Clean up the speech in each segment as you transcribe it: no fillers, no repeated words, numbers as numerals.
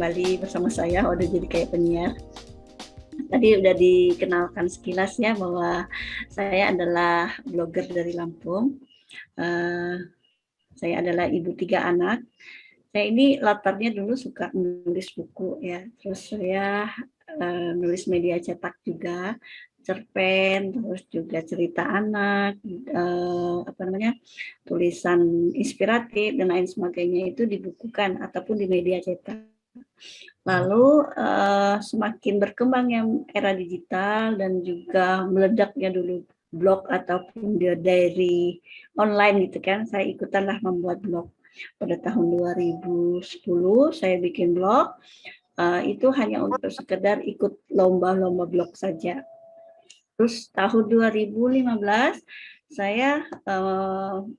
kembali bersama saya, udah jadi kayak penyiar. Tadi udah dikenalkan sekilas ya bahwa saya adalah blogger dari Lampung. Saya adalah ibu 3 anak. Saya ini latarnya dulu suka nulis buku ya, terus saya nulis media cetak juga, cerpen, terus juga cerita anak, tulisan inspiratif dan lain sebagainya itu dibukukan ataupun di media cetak. Lalu semakin berkembang yang era digital dan juga meledaknya dulu blog ataupun diary online gitu kan, saya ikutanlah membuat blog. Pada tahun 2010 saya bikin blog, itu hanya untuk sekedar ikut lomba-lomba blog saja. Terus tahun 2015 saya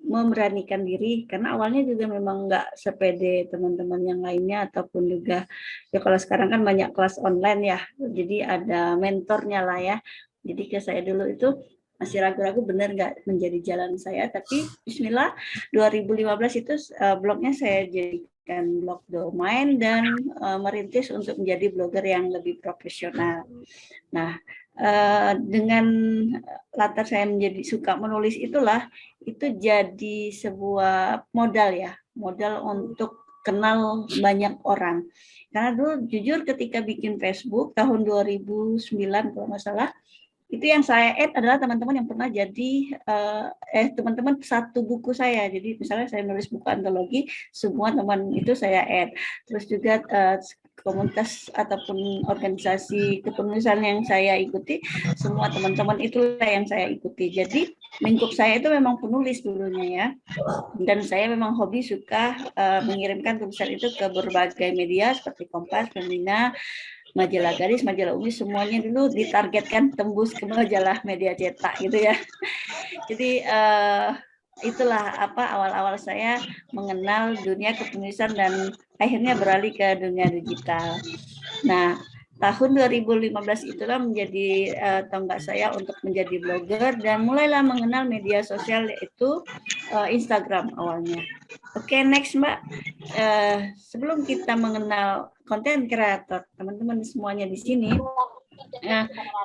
memberanikan diri karena awalnya juga memang nggak sepede teman-teman yang lainnya ataupun juga ya kalau sekarang kan banyak kelas online ya, jadi ada mentornya lah ya. Jadi ke saya dulu itu masih ragu-ragu benar nggak menjadi jalan saya, tapi Bismillah 2015 itu blognya saya jadikan blog domain dan merintis untuk menjadi blogger yang lebih profesional. Nah, dengan latar saya menjadi suka menulis itulah, itu jadi sebuah modal ya, modal untuk kenal banyak orang. Karena dulu jujur ketika bikin Facebook tahun 2009 kalau nggak salah, itu yang saya add adalah teman-teman yang pernah jadi teman-teman satu buku saya. Jadi misalnya saya nulis buku antologi, semua teman itu saya add. Terus juga komunitas ataupun organisasi kepenulisan yang saya ikuti, semua teman-teman itulah yang saya ikuti. Jadi lingkup saya itu memang penulis dulunya ya. Dan saya memang hobi suka mengirimkan tulisan itu ke berbagai media seperti Kompas, Femina, majalah Garis, majalah Umi, semuanya dulu ditargetkan tembus ke majalah media cetak gitu ya. Jadi itulah apa awal-awal saya mengenal dunia kepenulisan dan akhirnya beralih ke dunia digital. Nah, tahun 2015 itulah menjadi tonggak saya untuk menjadi blogger dan mulailah mengenal media sosial yaitu Instagram awalnya. Oke, next Mbak. Sebelum kita mengenal konten kreator, teman-teman semuanya di sini,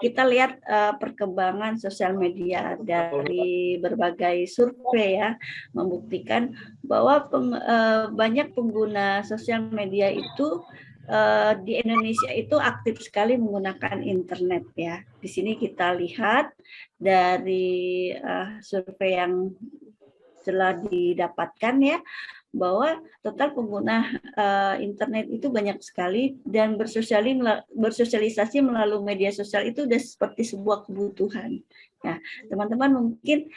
kita lihat perkembangan sosial media dari berbagai survei ya, membuktikan bahwa banyak pengguna sosial media itu di Indonesia itu aktif sekali menggunakan internet ya. Di sini kita lihat dari survei yang telah didapatkan ya, bahwa total pengguna internet itu banyak sekali dan bersosialisasi melalui media sosial itu sudah seperti sebuah kebutuhan. Ya, teman-teman mungkin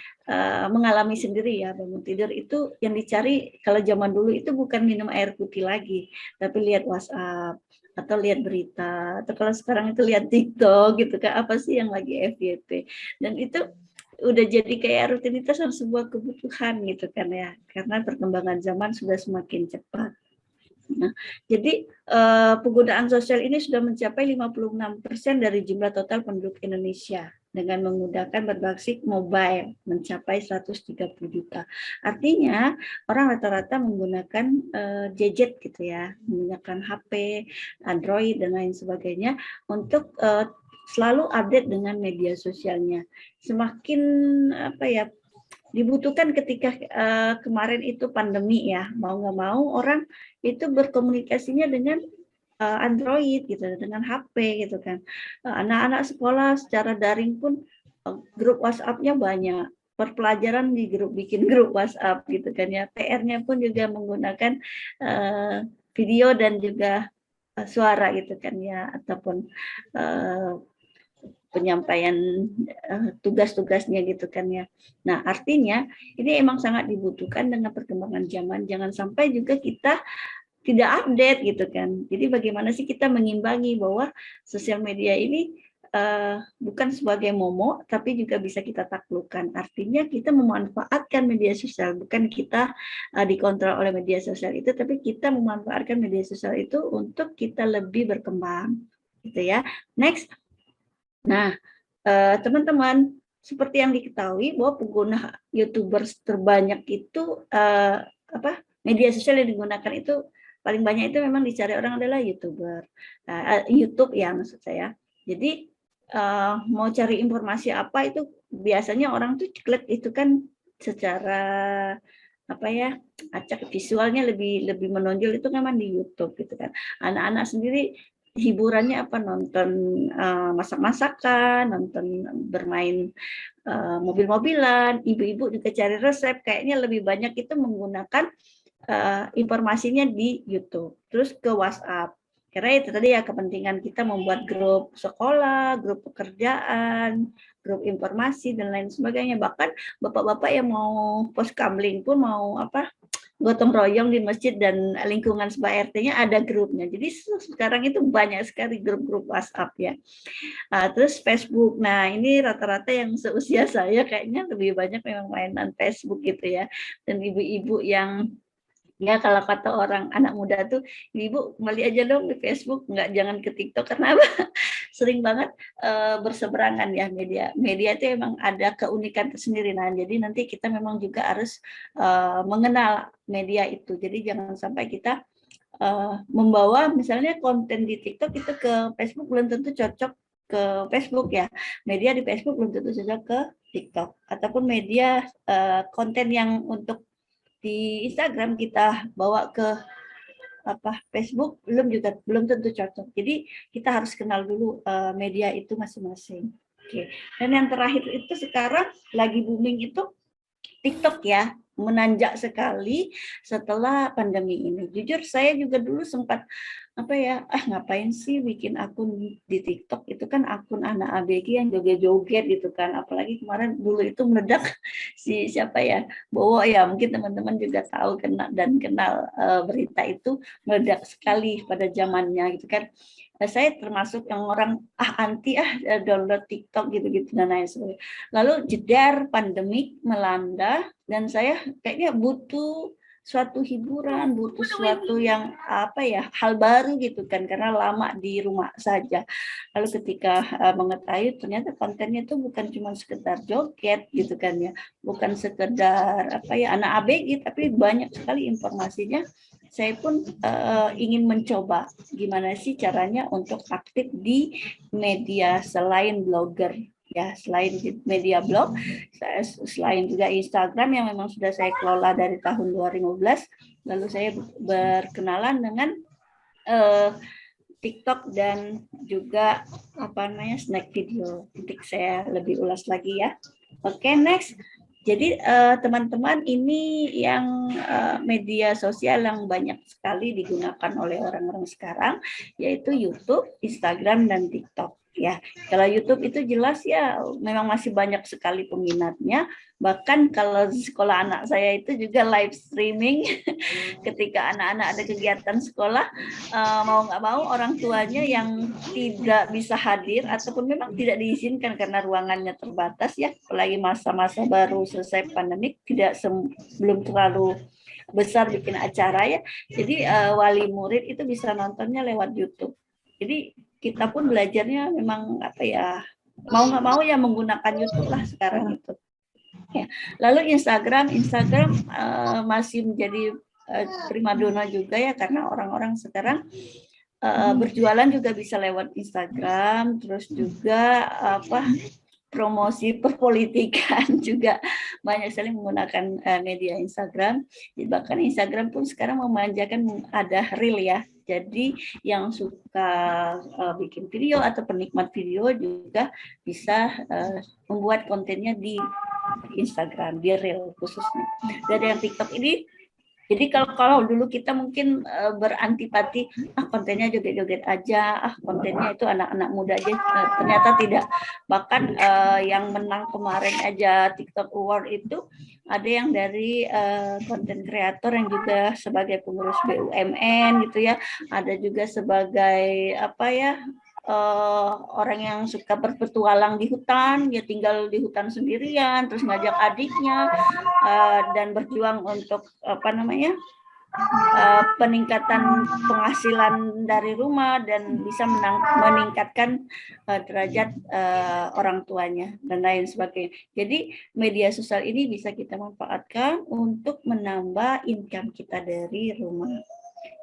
mengalami sendiri ya, bangun tidur itu yang dicari kalau zaman dulu itu bukan minum air putih lagi, tapi lihat WhatsApp atau lihat berita atau kalau sekarang itu lihat TikTok gitu kan, apa sih yang lagi FYP, dan itu udah jadi kayak rutinitas dan sebuah kebutuhan gitu kan ya, karena perkembangan zaman sudah semakin cepat. Nah, jadi penggunaan sosial ini sudah mencapai 56% dari jumlah total penduduk Indonesia dengan menggunakan berbasis mobile mencapai 130 juta. Artinya orang rata-rata menggunakan gadget gitu ya, menggunakan HP, Android dan lain sebagainya untuk selalu update dengan media sosialnya. Semakin apa ya, dibutuhkan ketika kemarin itu pandemi ya, mau nggak mau orang itu berkomunikasinya dengan Android gitu, dengan HP gitu kan. Anak-anak sekolah secara daring pun grup WhatsApp-nya banyak. Perpelajaran di grup, bikin grup WhatsApp gitu kan ya. PR-nya pun juga menggunakan video dan juga suara gitu kan ya, ataupun penyampaian tugas-tugasnya gitu kan ya. Nah, artinya ini emang sangat dibutuhkan dengan perkembangan zaman. Jangan sampai juga kita tidak update gitu kan. Jadi bagaimana sih kita mengimbangi bahwa sosial media ini bukan sebagai momok, tapi juga bisa kita taklukkan. Artinya kita memanfaatkan media sosial, bukan kita dikontrol oleh media sosial itu, tapi kita memanfaatkan media sosial itu untuk kita lebih berkembang, gitu ya. Next. Nah, teman-teman, seperti yang diketahui bahwa pengguna YouTubers terbanyak itu media sosial yang digunakan itu paling banyak itu memang dicari orang adalah YouTuber, YouTube ya maksud saya. Jadi mau cari informasi apa itu biasanya orang tuh klik itu kan secara apa ya, acak visualnya lebih menonjol itu memang di YouTube gitu kan. Anak-anak sendiri hiburannya apa, nonton masak-masakan, nonton bermain mobil-mobilan, ibu-ibu juga cari resep, kayaknya lebih banyak itu menggunakan informasinya di YouTube, terus ke WhatsApp. Karena itu tadi ya kepentingan kita membuat grup sekolah, grup pekerjaan, grup informasi dan lain sebagainya. Bahkan bapak-bapak yang mau poskamling pun mau apa gotong royong di masjid dan lingkungan sebuah RT-nya ada grupnya. Jadi sekarang itu banyak sekali grup-grup WhatsApp ya. Terus Facebook. Nah, ini rata-rata yang seusia saya kayaknya lebih banyak memang mainan Facebook gitu ya. Dan ibu-ibu yang ya kalau kata orang anak muda tuh, ibu kembali aja dong di Facebook, nggak jangan ke TikTok karena apa? Sering banget berseberangan ya media. Media itu emang ada keunikan tersendiri. Nah, jadi nanti kita memang juga harus mengenal media itu. Jadi jangan sampai kita membawa misalnya konten di TikTok itu ke Facebook belum tentu cocok ke Facebook ya. Media di Facebook belum tentu cocok ke TikTok. Ataupun media konten yang untuk di Instagram kita bawa ke Facebook belum tentu cocok. Jadi kita harus kenal dulu media itu masing-masing. Oke. Dan yang terakhir itu sekarang lagi booming itu TikTok ya, menanjak sekali setelah pandemi ini. Jujur saya juga dulu sempat ngapain sih bikin akun di TikTok, itu kan akun anak ABG yang joget-joget gitu kan, apalagi kemarin dulu itu meledak si siapa ya, Bowo ya, mungkin teman-teman juga tahu kenal berita itu meledak sekali pada zamannya gitu kan. Saya termasuk yang orang anti download TikTok gitu-gitu dan lain sebagainya. Lalu jedar pandemik melanda dan saya kayaknya butuh suatu hiburan, butuh suatu yang hal baru gitu kan, karena lama di rumah saja. Lalu ketika mengetahui ternyata kontennya itu bukan cuma sekedar joget gitu kan ya, bukan sekedar anak ABG, tapi banyak sekali informasinya. Saya pun ingin mencoba gimana sih caranya untuk aktif di media selain blogger ya, selain media blog, selain juga Instagram yang memang sudah saya kelola dari tahun 2015, lalu saya berkenalan dengan TikTok dan juga snack video. Nanti saya lebih ulas lagi ya. Oke, next. Jadi teman-teman, ini yang media sosial yang banyak sekali digunakan oleh orang-orang sekarang, yaitu YouTube, Instagram, dan TikTok. Ya, kalau YouTube itu jelas ya memang masih banyak sekali peminatnya. Bahkan kalau sekolah anak saya itu juga live streaming ketika anak-anak ada kegiatan sekolah, mau nggak mau orang tuanya yang tidak bisa hadir ataupun memang tidak diizinkan karena ruangannya terbatas ya, apalagi masa-masa baru selesai pandemik, belum terlalu besar bikin acara ya. Jadi wali murid itu bisa nontonnya lewat YouTube. Jadi kita pun belajarnya memang mau nggak mau ya menggunakan YouTube lah sekarang itu. Ya. Lalu Instagram masih menjadi primadona juga ya, karena orang-orang sekarang berjualan juga bisa lewat Instagram, terus juga promosi perpolitikan juga banyak sekali menggunakan media Instagram. Bahkan Instagram pun sekarang memanjakan ada reel ya. Jadi yang suka bikin video atau penikmat video juga bisa membuat kontennya di Instagram, di reel khususnya. Dan yang TikTok ini, jadi kalau dulu kita mungkin berantipati, kontennya joget-joget aja, kontennya itu anak-anak muda aja, ternyata tidak. Bahkan yang menang kemarin aja TikTok Award itu ada yang dari konten kreator yang juga sebagai pengurus BUMN gitu ya, ada juga sebagai orang yang suka berpetualang di hutan, dia tinggal di hutan sendirian, terus ngajak adiknya dan berjuang untuk peningkatan penghasilan dari rumah dan bisa meningkatkan derajat orang tuanya dan lain sebagainya. Jadi media sosial ini bisa kita manfaatkan untuk menambah income kita dari rumah.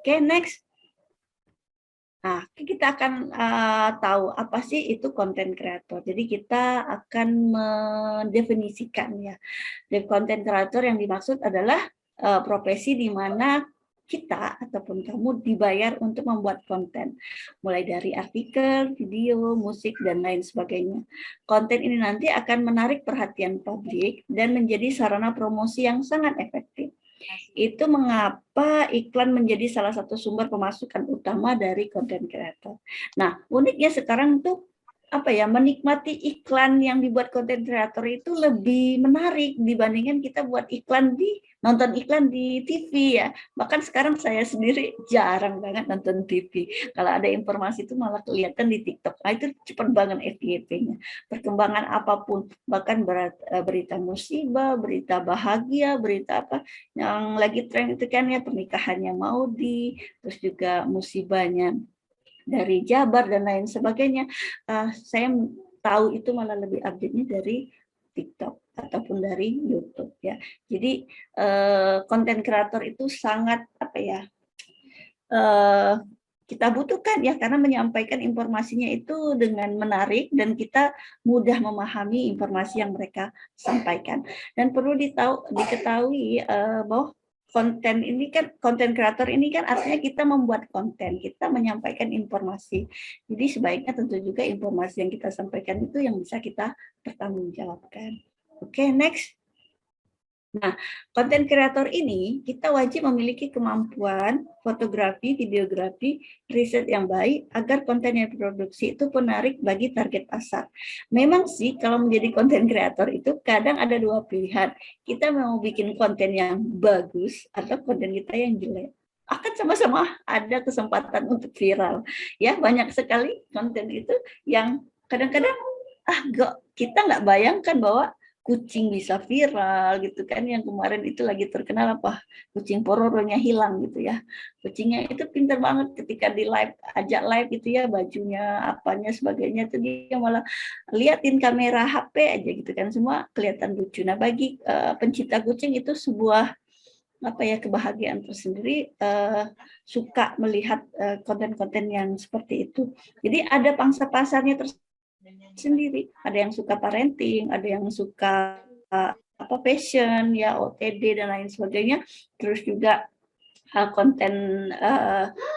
Oke, next. Nah, kita akan tahu apa sih itu konten kreator. Jadi kita akan mendefinisikan ya. Konten kreator yang dimaksud adalah profesi di mana kita ataupun kamu dibayar untuk membuat konten. Mulai dari artikel, video, musik, dan lain sebagainya. Konten ini nanti akan menarik perhatian publik dan menjadi sarana promosi yang sangat efektif. Itu mengapa iklan menjadi salah satu sumber pemasukan utama dari konten kreator. Nah, uniknya sekarang tuh apa ya, menikmati iklan yang dibuat konten kreator itu lebih menarik dibandingkan kita buat nonton iklan di TV ya. Bahkan sekarang saya sendiri jarang banget nonton TV. Kalau ada informasi itu malah kelihatan di TikTok. Nah, itu cepat banget FYP-nya. Perkembangan apapun, bahkan berita musibah, berita bahagia, berita apa yang lagi tren itu kan ya, pernikahannya Maudi, terus juga musibahnya dari Jabar dan lain sebagainya. Saya tahu itu malah lebih update-nya dari TikTok ataupun dari YouTube ya. Jadi konten kreator itu sangat apa ya, kita butuhkan ya, karena menyampaikan informasinya itu dengan menarik dan kita mudah memahami informasi yang mereka sampaikan. Dan perlu diketahui bahwa konten kreator ini kan artinya kita membuat konten, kita menyampaikan informasi. Jadi sebaiknya tentu juga informasi yang kita sampaikan itu yang bisa kita pertanggungjawabkan. Oke, next. Nah, konten kreator ini kita wajib memiliki kemampuan fotografi, videografi, riset yang baik agar konten yang diproduksi itu menarik bagi target pasar. Memang sih kalau menjadi konten kreator itu kadang ada dua pilihan. Kita mau bikin konten yang bagus atau konten kita yang jelek. Akan sama-sama ada kesempatan untuk viral. Ya, banyak sekali konten itu yang kadang-kadang kita nggak bayangkan bahwa kucing bisa viral gitu kan, yang kemarin itu lagi terkenal apa, kucing pororonya hilang gitu ya. Kucingnya itu pintar banget ketika di ajak live gitu ya, bajunya apanya sebagainya itu dia malah liatin kamera HP aja gitu kan, semua kelihatan lucu. Nah, bagi pencinta kucing itu sebuah apa ya, kebahagiaan tersendiri, suka melihat konten-konten yang seperti itu. Jadi ada pangsa pasarnya sendiri, ada yang suka parenting, ada yang suka fashion ya, OTD dan lain sebagainya, terus juga konten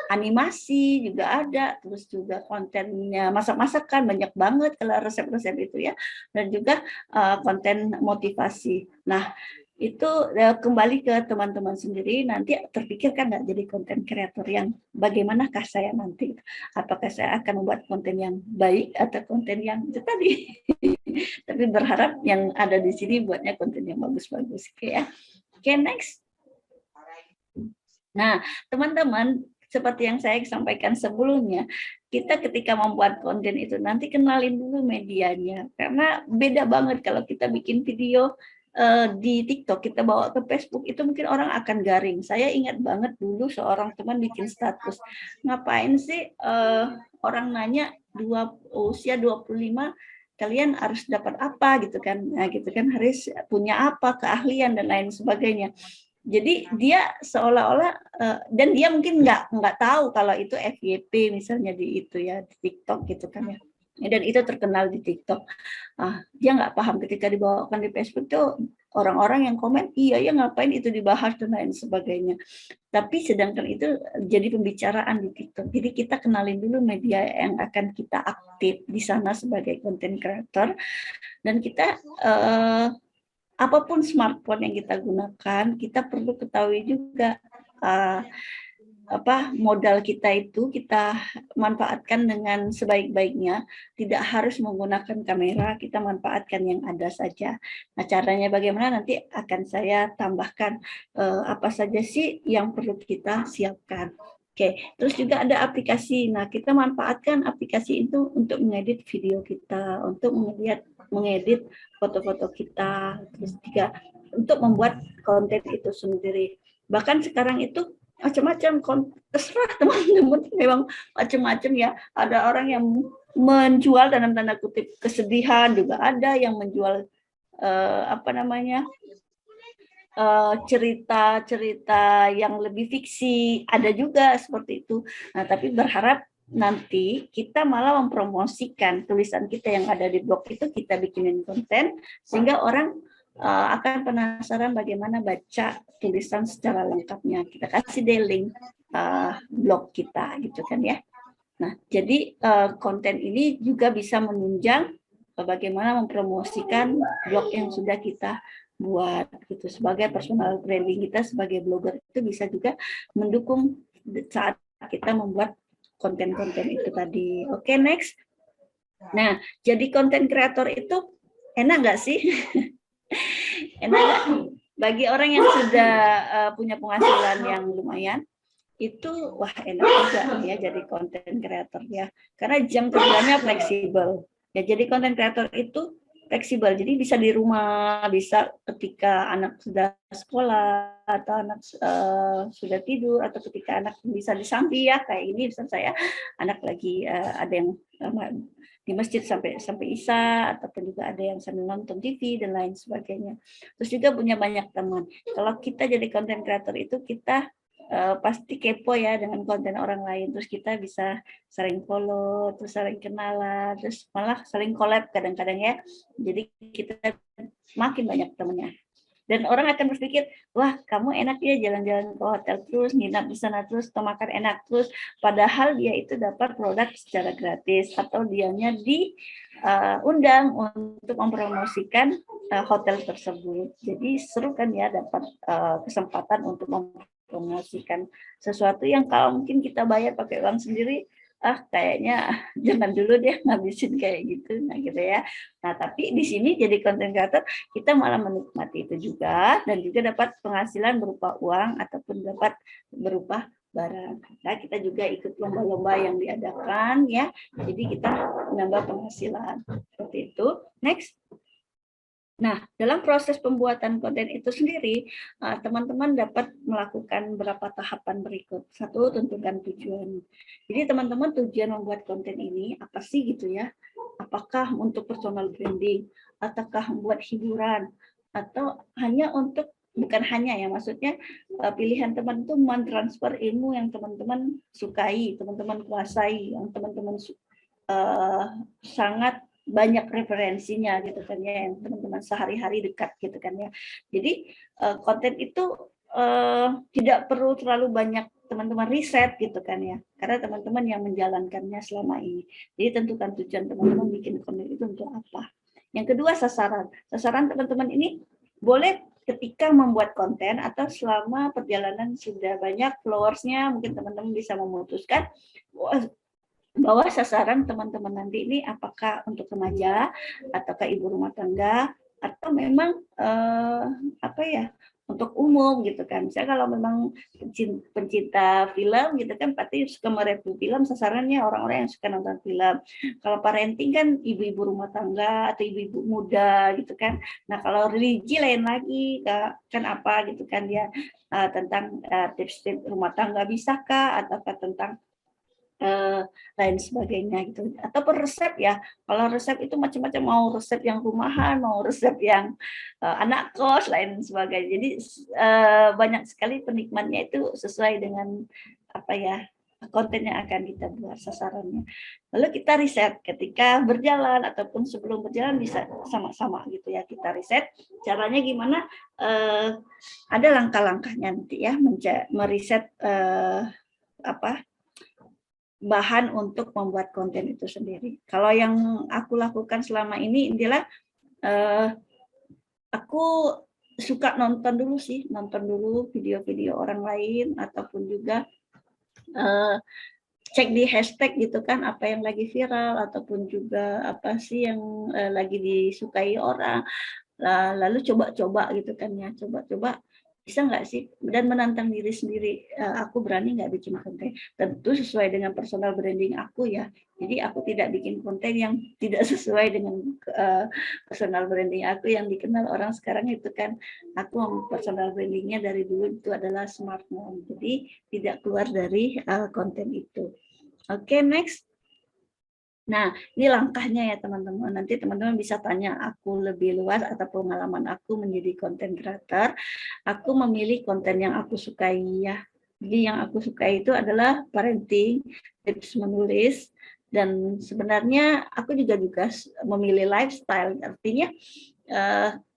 animasi juga ada, terus juga kontennya masak-masakan banyak banget kalau resep-resep itu ya, dan juga konten motivasi. Nah, itu kembali ke teman-teman sendiri, nanti terpikirkan nggak jadi konten kreator yang bagaimanakah saya nanti, apakah saya akan membuat konten yang baik atau konten yang itu tadi. Tapi berharap yang ada di sini buatnya konten yang bagus-bagus. Oke ya. Oke, next. Nah, teman-teman, seperti yang saya sampaikan sebelumnya, kita ketika membuat konten itu nanti kenalin dulu medianya, karena beda banget kalau kita bikin video di TikTok, kita bawa ke Facebook, itu mungkin orang akan garing. Saya ingat banget dulu seorang teman bikin status, ngapain sih orang nanya usia 25 kalian harus dapat apa gitu kan, nah gitu kan, harus punya apa, keahlian dan lain sebagainya. Jadi dia seolah-olah dan dia mungkin nggak tahu kalau itu FYP misalnya di itu ya, di TikTok gitu kan ya. Dan itu terkenal di TikTok. Dia nggak paham ketika dibawakan di Facebook tuh orang-orang yang komen, iya ya ngapain itu dibahas dan lain sebagainya. Tapi sedangkan itu jadi pembicaraan di TikTok. Jadi kita kenalin dulu media yang akan kita aktif di sana sebagai content creator, dan kita apapun smartphone yang kita gunakan, kita perlu ketahui juga modal kita itu kita manfaatkan dengan sebaik-baiknya. Tidak harus menggunakan kamera, kita manfaatkan yang ada saja. Nah, caranya bagaimana nanti akan saya tambahkan apa saja sih yang perlu kita siapkan. Oke, terus juga ada aplikasi. Nah, kita manfaatkan aplikasi itu untuk mengedit video kita, untuk mengedit foto-foto kita, terus juga untuk membuat konten itu sendiri. Bahkan sekarang itu macam-macam, terserah teman-teman, memang macam-macam ya. Ada orang yang menjual dalam tanda kutip kesedihan, juga ada yang menjual cerita-cerita yang lebih fiksi, ada juga seperti itu. Nah, tapi berharap nanti kita malah mempromosikan tulisan kita yang ada di blog itu, kita bikinin konten sehingga orang akan penasaran bagaimana baca tulisan secara lengkapnya. Kita kasih deh link blog kita gitu kan ya. Nah, jadi konten ini juga bisa menunjang bagaimana mempromosikan blog yang sudah kita buat gitu. Sebagai personal branding kita sebagai blogger itu bisa juga mendukung saat kita membuat konten-konten itu tadi. Oke, next. Nah, jadi konten kreator itu enak nggak sih? Enak nggak? Bagi orang yang sudah punya penghasilan yang lumayan, itu wah enak juga ya jadi konten kreator ya, karena jam kerjanya fleksibel ya. Jadi konten kreator itu fleksibel, jadi bisa di rumah, bisa ketika anak sudah sekolah atau anak sudah tidur, atau ketika anak bisa di samping ya, kayak ini misal saya anak lagi ada yang di masjid sampai isya, ataupun juga ada yang sambil nonton TV dan lain sebagainya. Terus juga punya banyak teman. Kalau kita jadi konten kreator itu kita pasti kepo ya dengan konten orang lain, terus kita bisa saling follow, terus saling kenalan, terus malah saling collab kadang-kadang ya. Jadi kita makin banyak temennya. Dan orang akan berpikir, wah kamu enak ya jalan-jalan ke hotel terus, nginap di sana terus, atau makan enak terus. Padahal dia itu dapat produk secara gratis, atau dianya diundang untuk mempromosikan hotel tersebut. Jadi seru kan ya, dapat kesempatan untuk mempromosikan sesuatu yang kalau mungkin kita bayar pakai uang sendiri, kayaknya jangan dulu deh ngabisin kayak gitu, nah gitu ya. Nah tapi di sini jadi konten kreator kita malah menikmati itu juga, dan juga dapat penghasilan berupa uang ataupun dapat berupa barang. Nah, kita juga ikut lomba-lomba yang diadakan ya, jadi kita menambah penghasilan seperti itu. Next. Nah, dalam proses pembuatan konten itu sendiri, teman-teman dapat melakukan beberapa tahapan berikut. Satu, tentukan tujuan. Jadi teman-teman tujuan membuat konten ini apa sih gitu ya? Apakah untuk personal branding, ataukah membuat hiburan, atau hanya untuk, bukan hanya ya, maksudnya pilihan teman itu mentransfer ilmu yang teman-teman sukai, teman-teman kuasai, yang teman-teman sangat banyak referensinya gitu kan ya, yang teman-teman sehari-hari dekat gitu kan ya. Jadi konten itu tidak perlu terlalu banyak teman-teman riset gitu kan ya, karena teman-teman yang menjalankannya selama ini. Jadi tentukan tujuan teman-teman bikin konten itu untuk apa. Yang kedua, sasaran. Sasaran teman-teman ini boleh ketika membuat konten atau selama perjalanan sudah banyak followersnya, mungkin teman-teman bisa memutuskan bahwa sasaran teman-teman nanti ini apakah untuk remaja ataukah ibu rumah tangga, atau memang apa ya, untuk umum gitu kan. Misalnya kalau memang pencinta film gitu kan, pasti suka mereview film, sasarannya orang-orang yang suka nonton film. Kalau parenting kan ibu-ibu rumah tangga atau ibu-ibu muda gitu kan. Nah kalau religi lain lagi kan apa gitu kan ya, tentang tips-tips rumah tangga bisakah, ataukah tentang lain sebagainya gitu, ataupun resep ya. Kalau resep itu macam-macam, mau resep yang rumahan, mau resep yang anak kos, lain sebagainya. Jadi banyak sekali penikmatnya itu sesuai dengan apa ya, konten yang akan kita buat, sasarannya. Lalu kita riset ketika berjalan ataupun sebelum berjalan, bisa sama-sama gitu ya kita riset. Caranya gimana? Ada langkah-langkahnya nanti ya, meriset apa bahan untuk membuat konten itu sendiri. Kalau yang aku lakukan selama ini adalah aku suka nonton dulu video-video orang lain, ataupun juga cek di hashtag gitu kan, apa yang lagi viral, ataupun juga apa sih yang lagi disukai orang. Lalu coba-coba gitu kan ya, coba-coba bisa nggak sih, dan menantang diri sendiri, aku berani nggak bikin konten, tentu sesuai dengan personal branding aku ya. Jadi aku tidak bikin konten yang tidak sesuai dengan personal branding aku yang dikenal orang sekarang itu kan. Aku personal brandingnya dari dulu itu adalah smart mom, jadi tidak keluar dari konten itu. Oke, next. Nah, ini langkahnya ya teman-teman. Nanti teman-teman bisa tanya aku lebih luas atau pengalaman aku menjadi content creator. Aku memilih konten yang aku sukai ya. Jadi yang aku sukai itu adalah parenting, tips menulis, dan sebenarnya aku juga memilih lifestyle. Artinya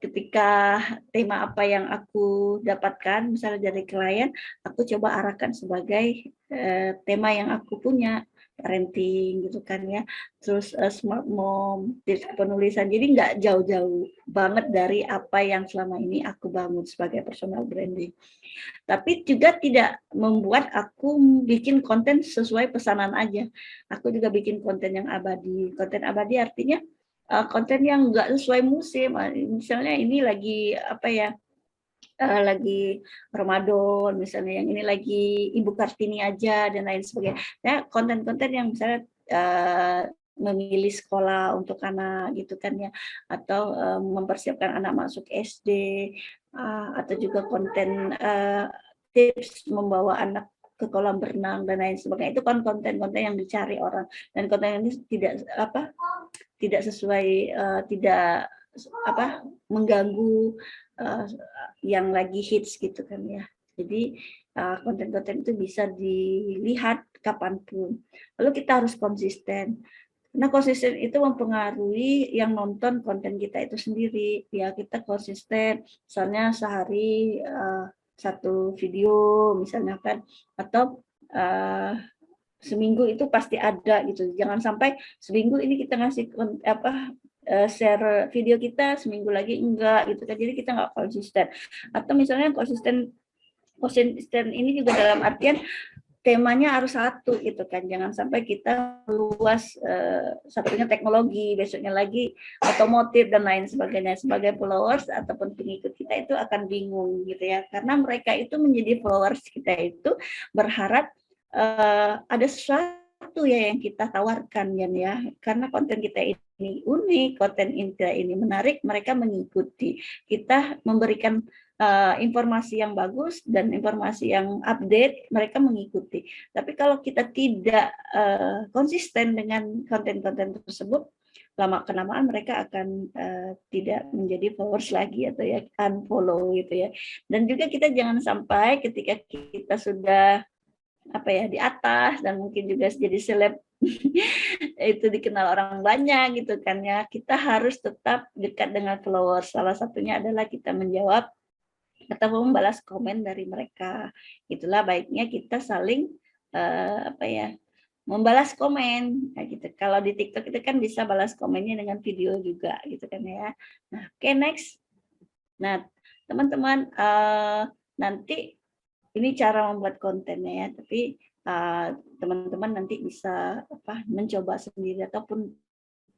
ketika tema apa yang aku dapatkan, misalnya dari klien, aku coba arahkan sebagai tema yang aku punya, parenting gitu kan ya, terus smart mom, tips penulisan, jadi nggak jauh-jauh banget dari apa yang selama ini aku bangun sebagai personal branding. Tapi juga tidak membuat aku bikin konten sesuai pesanan aja. Aku juga bikin konten yang abadi. Konten abadi artinya konten yang nggak sesuai musim. Misalnya ini lagi apa ya, lagi Ramadan, misalnya yang ini lagi Ibu Kartini aja dan lain sebagainya. Ya, konten-konten yang misalnya memilih sekolah untuk anak gitu kan ya, atau mempersiapkan anak masuk SD, atau juga konten tips membawa anak ke kolam berenang dan lain sebagainya. Itu kan konten-konten yang dicari orang, dan konten ini tidak sesuai, tidak mengganggu yang lagi hits gitu kan ya. Jadi konten-konten itu bisa dilihat kapanpun. Lalu kita harus konsisten. Nah, konsisten itu mempengaruhi yang nonton konten kita itu sendiri. Ya, kita konsisten, misalnya sehari satu video, misalnya kan, atau seminggu itu pasti ada gitu. Jangan sampai seminggu ini kita ngasih share video kita, seminggu lagi enggak gitu kan. Jadi kita nggak konsisten. Atau misalnya konsisten ini juga dalam artian temanya harus satu gitu kan, jangan sampai kita luas, satunya teknologi, besoknya lagi otomotif dan lain sebagainya. Sebagai followers ataupun pengikut kita itu akan bingung gitu ya, karena mereka itu menjadi followers kita itu berharap ada sesuatu ya yang kita tawarkan ya, karena konten kita ini unik, konten kita ini menarik, mereka mengikuti. Kita memberikan informasi yang bagus dan informasi yang update, mereka mengikuti. Tapi kalau kita tidak konsisten dengan konten-konten tersebut, lama kelamaan mereka akan tidak menjadi followers lagi atau ya unfollow gitu ya. Dan juga kita jangan sampai ketika kita sudah di atas dan mungkin juga jadi seleb itu dikenal orang banyak gitu kan ya, kita harus tetap dekat dengan followers. Salah satunya adalah kita menjawab atau membalas komen dari mereka. Itulah baiknya kita saling membalas komen. Nah, gitu. Kalau di TikTok itu kan bisa balas komennya dengan video juga gitu kan ya. Nah, oke, next. Nah, teman-teman, nanti ini cara membuat kontennya ya, tapi teman-teman nanti bisa mencoba sendiri ataupun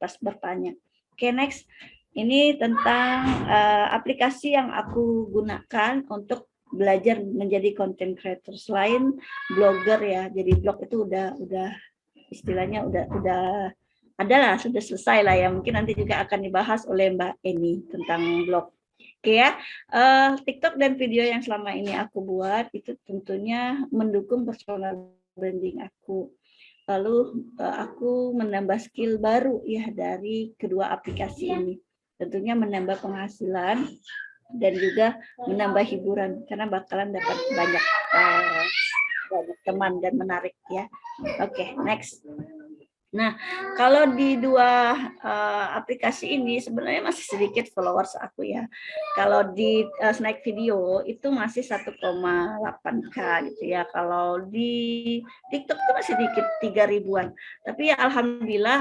pas bertanya. Oke, next. Ini tentang aplikasi yang aku gunakan untuk belajar menjadi content creator selain blogger ya. Jadi blog itu udah istilahnya udah adalah, sudah selesai lah ya. Mungkin nanti juga akan dibahas oleh Mbak Eni tentang blog. Oke ya, TikTok dan video yang selama ini aku buat itu tentunya mendukung personal branding aku. Lalu aku menambah skill baru ya dari kedua aplikasi ini. Tentunya menambah penghasilan dan juga menambah hiburan karena bakalan dapat banyak teman dan menarik ya. Oke, next. Nah, kalau di dua aplikasi ini sebenarnya masih sedikit followers aku ya. Kalau di Snack Video itu masih 1,8K gitu ya. Kalau di TikTok itu masih sedikit 3.000-an. Tapi ya alhamdulillah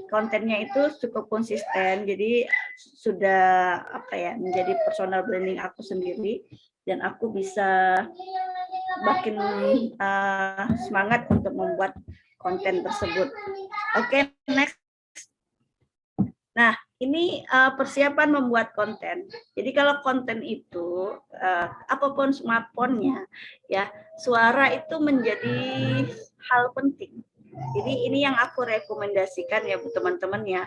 kontennya itu cukup konsisten. Jadi sudah menjadi personal branding aku sendiri dan aku bisa makin semangat untuk membuat konten tersebut. Oke, next. Nah, ini persiapan membuat konten. Jadi kalau konten itu apapun smartphone-nya ya, suara itu menjadi hal penting. Jadi ini yang aku rekomendasikan ya buat teman-teman ya,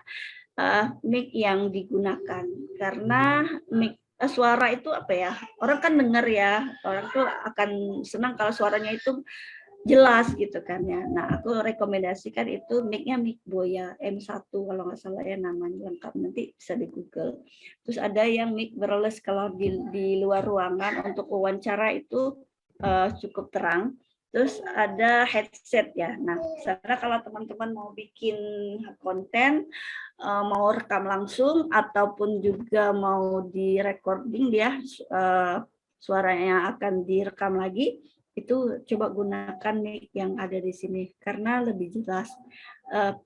mic yang digunakan karena mic suara itu orang kan dengar ya, orang tuh akan senang kalau suaranya itu jelas gitu kan ya. Nah, aku rekomendasikan itu mic-nya mic Boya M1 kalau nggak salah ya namanya, lengkap nanti bisa di Google. Terus ada yang mic wireless kalau di luar ruangan untuk wawancara itu cukup terang. Terus ada headset ya. Nah, misalnya kalau teman-teman mau bikin konten, mau rekam langsung ataupun juga mau di recording dia suaranya akan direkam lagi, itu coba gunakan mic yang ada di sini karena lebih jelas.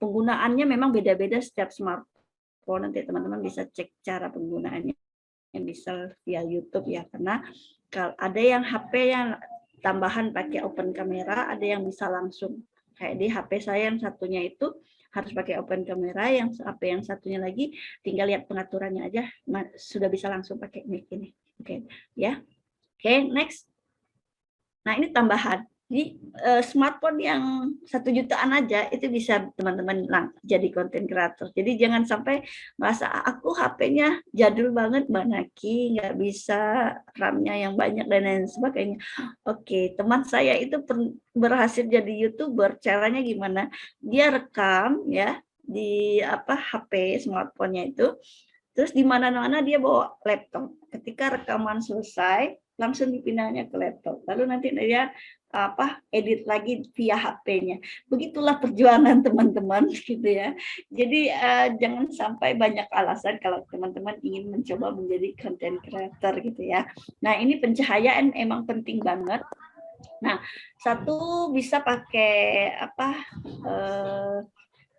Penggunaannya memang beda-beda setiap smartphone, nanti teman-teman bisa cek cara penggunaannya yang bisa via YouTube ya, karena ada yang HP yang tambahan pakai open kamera, ada yang bisa langsung. Kayak di HP saya yang satunya itu harus pakai open kamera, yang HP yang satunya lagi tinggal lihat pengaturannya aja, sudah bisa langsung pakai mic ini. Oke, ya. Oke, next. Nah, ini tambahan. Jadi smartphone yang 1 jutaan aja itu bisa teman-teman jadi konten kreator. Jadi jangan sampai merasa aku HP-nya jadul banget, Mbak Naki, nggak bisa RAM-nya yang banyak dan lain sebagainya. Oke, teman saya itu berhasil jadi YouTuber. Caranya gimana? Dia rekam ya di HP smartphone-nya itu. Terus di mana-mana dia bawa laptop. Ketika rekaman selesai, langsung dipindahnya ke laptop. Lalu nanti dia edit lagi via HP-nya. Begitulah perjuangan teman-teman gitu ya. Jadi jangan sampai banyak alasan kalau teman-teman ingin mencoba menjadi content creator gitu ya. Nah, ini pencahayaan emang penting banget. Nah, satu bisa pakai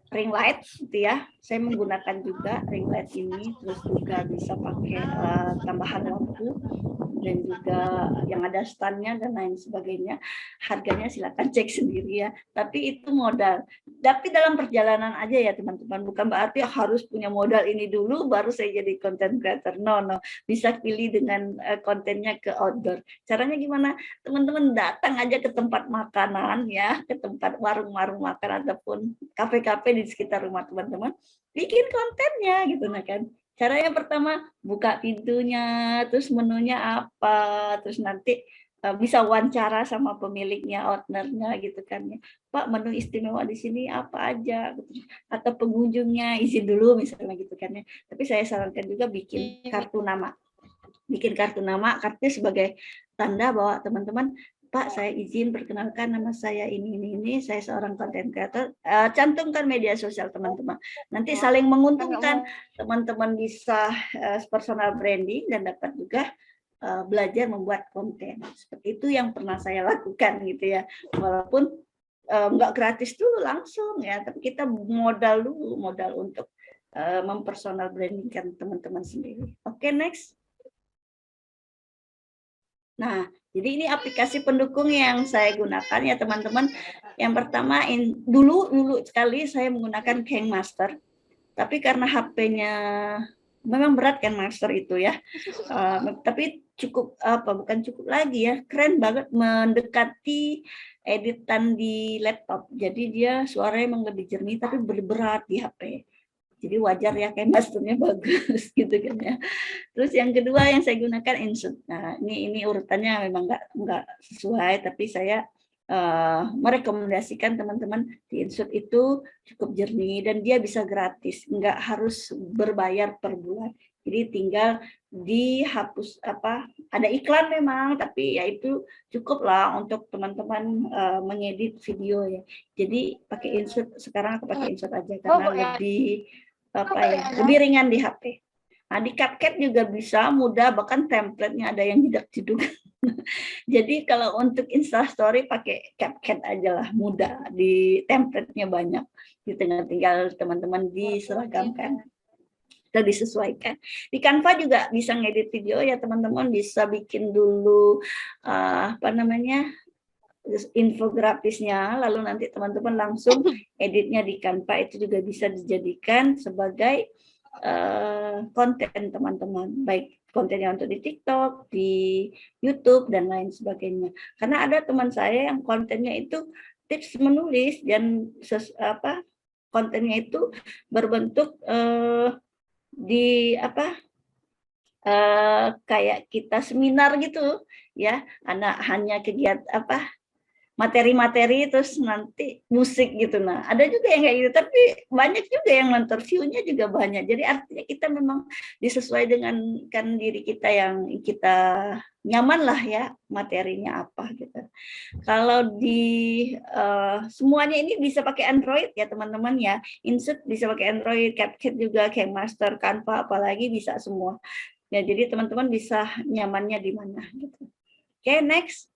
ring light gitu ya. Saya menggunakan juga ring light ini, terus juga bisa pakai tambahan lampu dan juga yang ada standnya dan lain sebagainya. Harganya silakan cek sendiri ya. Tapi itu modal. Tapi dalam perjalanan aja ya teman-teman. Bukan berarti harus punya modal ini dulu baru saya jadi content creator. No. Bisa pilih dengan kontennya ke outdoor. Caranya gimana? Teman-teman datang aja ke tempat makanan ya, ke tempat warung-warung makan ataupun kafe-kafe di sekitar rumah teman-teman. Bikin kontennya gitu nah kan. Cara yang pertama buka pintunya, terus menunya apa, terus nanti bisa wawancara sama pemiliknya, ownernya gitu kan ya. Pak, menu istimewa di sini apa aja gitu. Atau pengunjungnya izin dulu misalnya gitu kan ya. Tapi saya sarankan juga bikin kartu nama. Bikin kartu nama, kartunya sebagai tanda bahwa teman-teman, Pak, saya izin perkenalkan nama saya ini, saya seorang content creator. Cantumkan media sosial teman-teman. Nanti saling menguntungkan, teman-teman bisa personal branding dan dapat juga belajar membuat konten. Seperti itu yang pernah saya lakukan gitu ya. Walaupun nggak gratis dulu langsung ya, tapi kita modal dulu, modal untuk mempersonal brandingkan teman-teman sendiri. Oke, next. Nah, jadi ini aplikasi pendukung yang saya gunakan ya teman-teman. Yang pertama, dulu sekali saya menggunakan KineMaster, tapi karena HP-nya memang berat KineMaster itu ya. Tapi cukup bukan cukup lagi ya, keren banget mendekati editan di laptop. Jadi dia suaranya memang lebih jernih tapi berat di HP. Jadi wajar ya KineMaster-nya bagus gitu kan ya. Terus yang kedua yang saya gunakan InShoot. Nah, ini urutannya memang nggak sesuai, tapi saya merekomendasikan teman-teman di InShoot itu cukup jernih dan dia bisa gratis, nggak harus berbayar per bulan. Jadi tinggal dihapus ada iklan memang, tapi ya itu cukup lah untuk teman-teman mengedit video ya. Jadi pakai InShoot, sekarang aku pakai InShoot aja karena lebih lebih ringan di HP. Nah, di CapCut juga bisa mudah, bahkan template-nya ada yang jedak-jeduk. Jadi kalau untuk Instastory pakai CapCut aja lah, mudah. Di template-nya banyak. Tinggal teman-teman diseragamkan atau disesuaikan. Di Canva juga bisa ngedit video ya teman-teman, bisa bikin dulu infografisnya, lalu nanti teman-teman langsung editnya di Canva, itu juga bisa dijadikan sebagai konten teman-teman, baik kontennya untuk di TikTok, di YouTube dan lain sebagainya. Karena ada teman saya yang kontennya itu tips menulis dan kontennya itu berbentuk kayak kita seminar gitu ya, hanya kegiatan materi-materi terus nanti musik gitu. Nah, ada juga yang kayak gitu, tapi banyak juga yang nonton, view-nya juga banyak. Jadi artinya kita memang disesuai dengan kan diri kita yang kita nyaman lah ya materinya apa gitu. Kalau di semuanya ini bisa pakai Android ya teman-teman ya. Insert bisa pakai Android, CapCut juga, KineMaster, Canva, apalagi bisa semua. Ya, jadi teman-teman bisa nyamannya di mana gitu. Oke, next.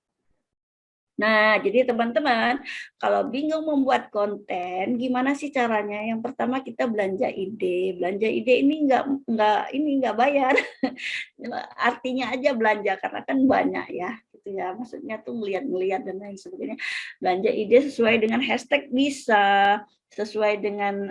Nah, jadi teman-teman, kalau bingung membuat konten, gimana sih caranya? Yang pertama kita belanja ide. Belanja ide ini nggak bayar. Artinya aja belanja karena kan banyak ya, gitu ya. Maksudnya tuh melihat-melihat dan lain sebagainya. Belanja ide sesuai dengan hashtag bisa, sesuai dengan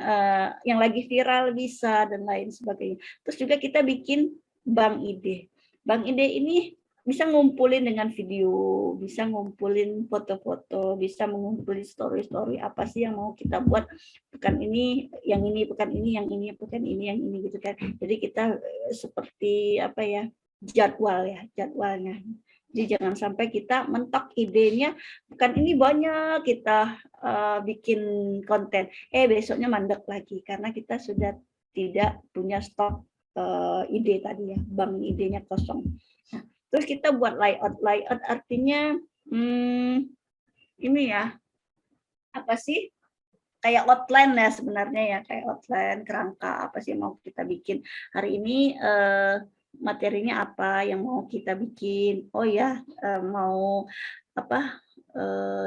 yang lagi viral bisa dan lain sebagainya. Terus juga kita bikin bank ide. Bank ide ini bisa ngumpulin dengan video, bisa ngumpulin foto-foto, bisa mengumpulin story-story apa sih yang mau kita buat pekan ini, yang ini, pekan ini, yang ini, pekan ini, yang ini gitu kan. Jadi kita seperti apa ya, jadwalnya. Jadi jangan sampai kita mentok idenya, pekan ini banyak kita bikin konten, besoknya mandek lagi karena kita sudah tidak punya stok ide tadi ya, bank idenya kosong. Nah, terus kita buat layout. Layout artinya ini ya, apa sih? Kayak outline ya sebenarnya ya, kayak outline, kerangka apa sih yang mau kita bikin. Hari ini materinya apa yang mau kita bikin. Oh ya, mau apa?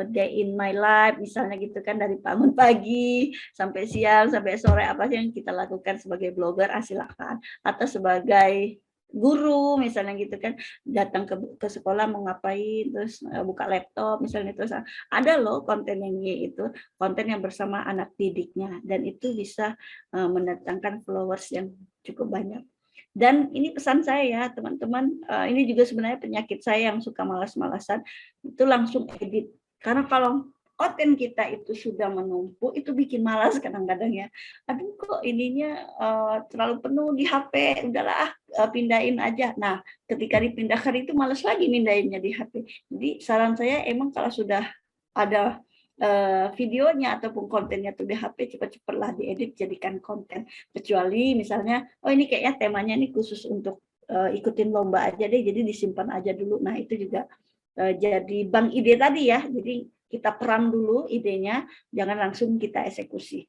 Day in my life misalnya gitu kan, dari bangun pagi sampai siang sampai sore apa sih yang kita lakukan sebagai blogger, silakan. Atau sebagai guru misalnya gitu kan, datang ke sekolah mau ngapain, terus buka laptop misalnya, terus ada loh konten yang itu, konten yang bersama anak didiknya, dan itu bisa mendatangkan followers yang cukup banyak. Dan ini pesan saya ya teman-teman, ini juga sebenarnya penyakit saya yang suka malas-malasan, itu langsung edit. Karena kalau konten kita itu sudah menumpuk, itu bikin malas kadang-kadang ya. Aduh kok ininya terlalu penuh di HP, udahlah pindahin aja. Nah, ketika dipindahkan itu malas lagi mindahinnya di HP. Jadi saran saya emang kalau sudah ada videonya ataupun kontennya tuh di HP, cepat-cepatlah diedit jadikan konten. Kecuali misalnya, oh ini kayaknya temanya ini khusus untuk ikutin lomba aja deh, jadi disimpan aja dulu. Nah itu juga jadi bank ide tadi ya. Jadi kita peram dulu idenya, jangan langsung kita eksekusi.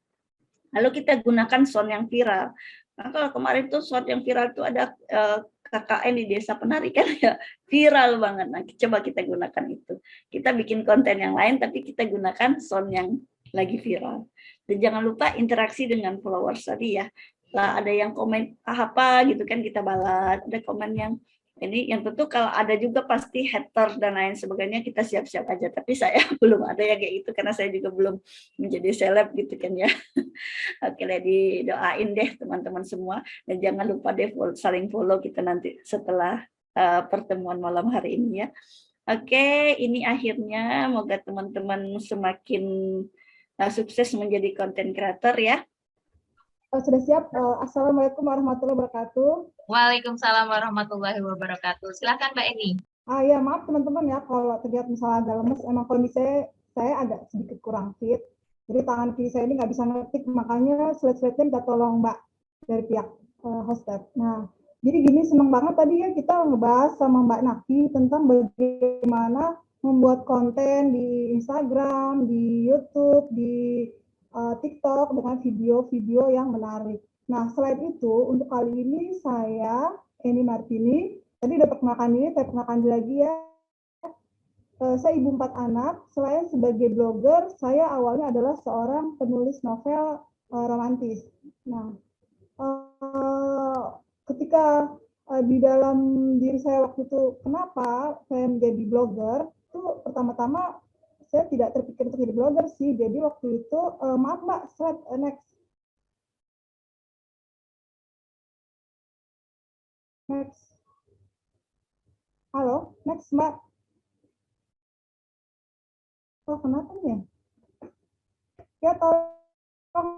Lalu kita gunakan sound yang viral. Nah, kalau kemarin tuh sound yang viral itu ada KKN di Desa Penari kan ya, viral banget. Nah, coba kita gunakan itu. Kita bikin konten yang lain, tapi kita gunakan sound yang lagi viral. Dan jangan lupa interaksi dengan followers tadi ya. Lah, ada yang komen apa gitu kan, kita balas. Ada komen yang ini, yang tentu kalau ada juga pasti hater dan lain sebagainya, kita siap-siap aja. Tapi saya belum ada ya kayak gitu, karena saya juga belum menjadi seleb gitu kan ya. Oke, didoain deh teman-teman semua, dan jangan lupa deh saling follow kita nanti setelah pertemuan malam hari ini ya. Oke, ini akhirnya semoga teman-teman semakin sukses menjadi content creator ya. Sudah siap. Assalamualaikum warahmatullahi wabarakatuh. Waalaikumsalam warahmatullahi wabarakatuh. Silakan Mbak Eni. Ya maaf teman-teman ya kalau terlihat misalnya agak lemes, emang kondisi saya agak sedikit kurang fit. Jadi tangan kiri saya ini nggak bisa ngetik, makanya slide-slide-nya minta tolong Mbak dari pihak hostess. Nah, jadi gini, senang banget tadi ya kita ngebahas sama Mbak Naki tentang bagaimana membuat konten di Instagram, di YouTube, di TikTok dengan video-video yang menarik. Nah, selain itu, untuk kali ini saya, Eni Martini, tadi udah perkenalkan diri, saya perkenalkan lagi ya. Saya ibu 4 anak. Selain sebagai blogger, saya awalnya adalah seorang penulis novel romantis. Nah, ketika di dalam diri saya waktu itu, kenapa saya menjadi blogger, itu pertama-tama saya tidak terpikir untuk jadi blogger sih. Jadi waktu itu, maaf Mbak, slide next. Next. Halo, next Mbak. Oh, kenapa ya? Ya, tolong.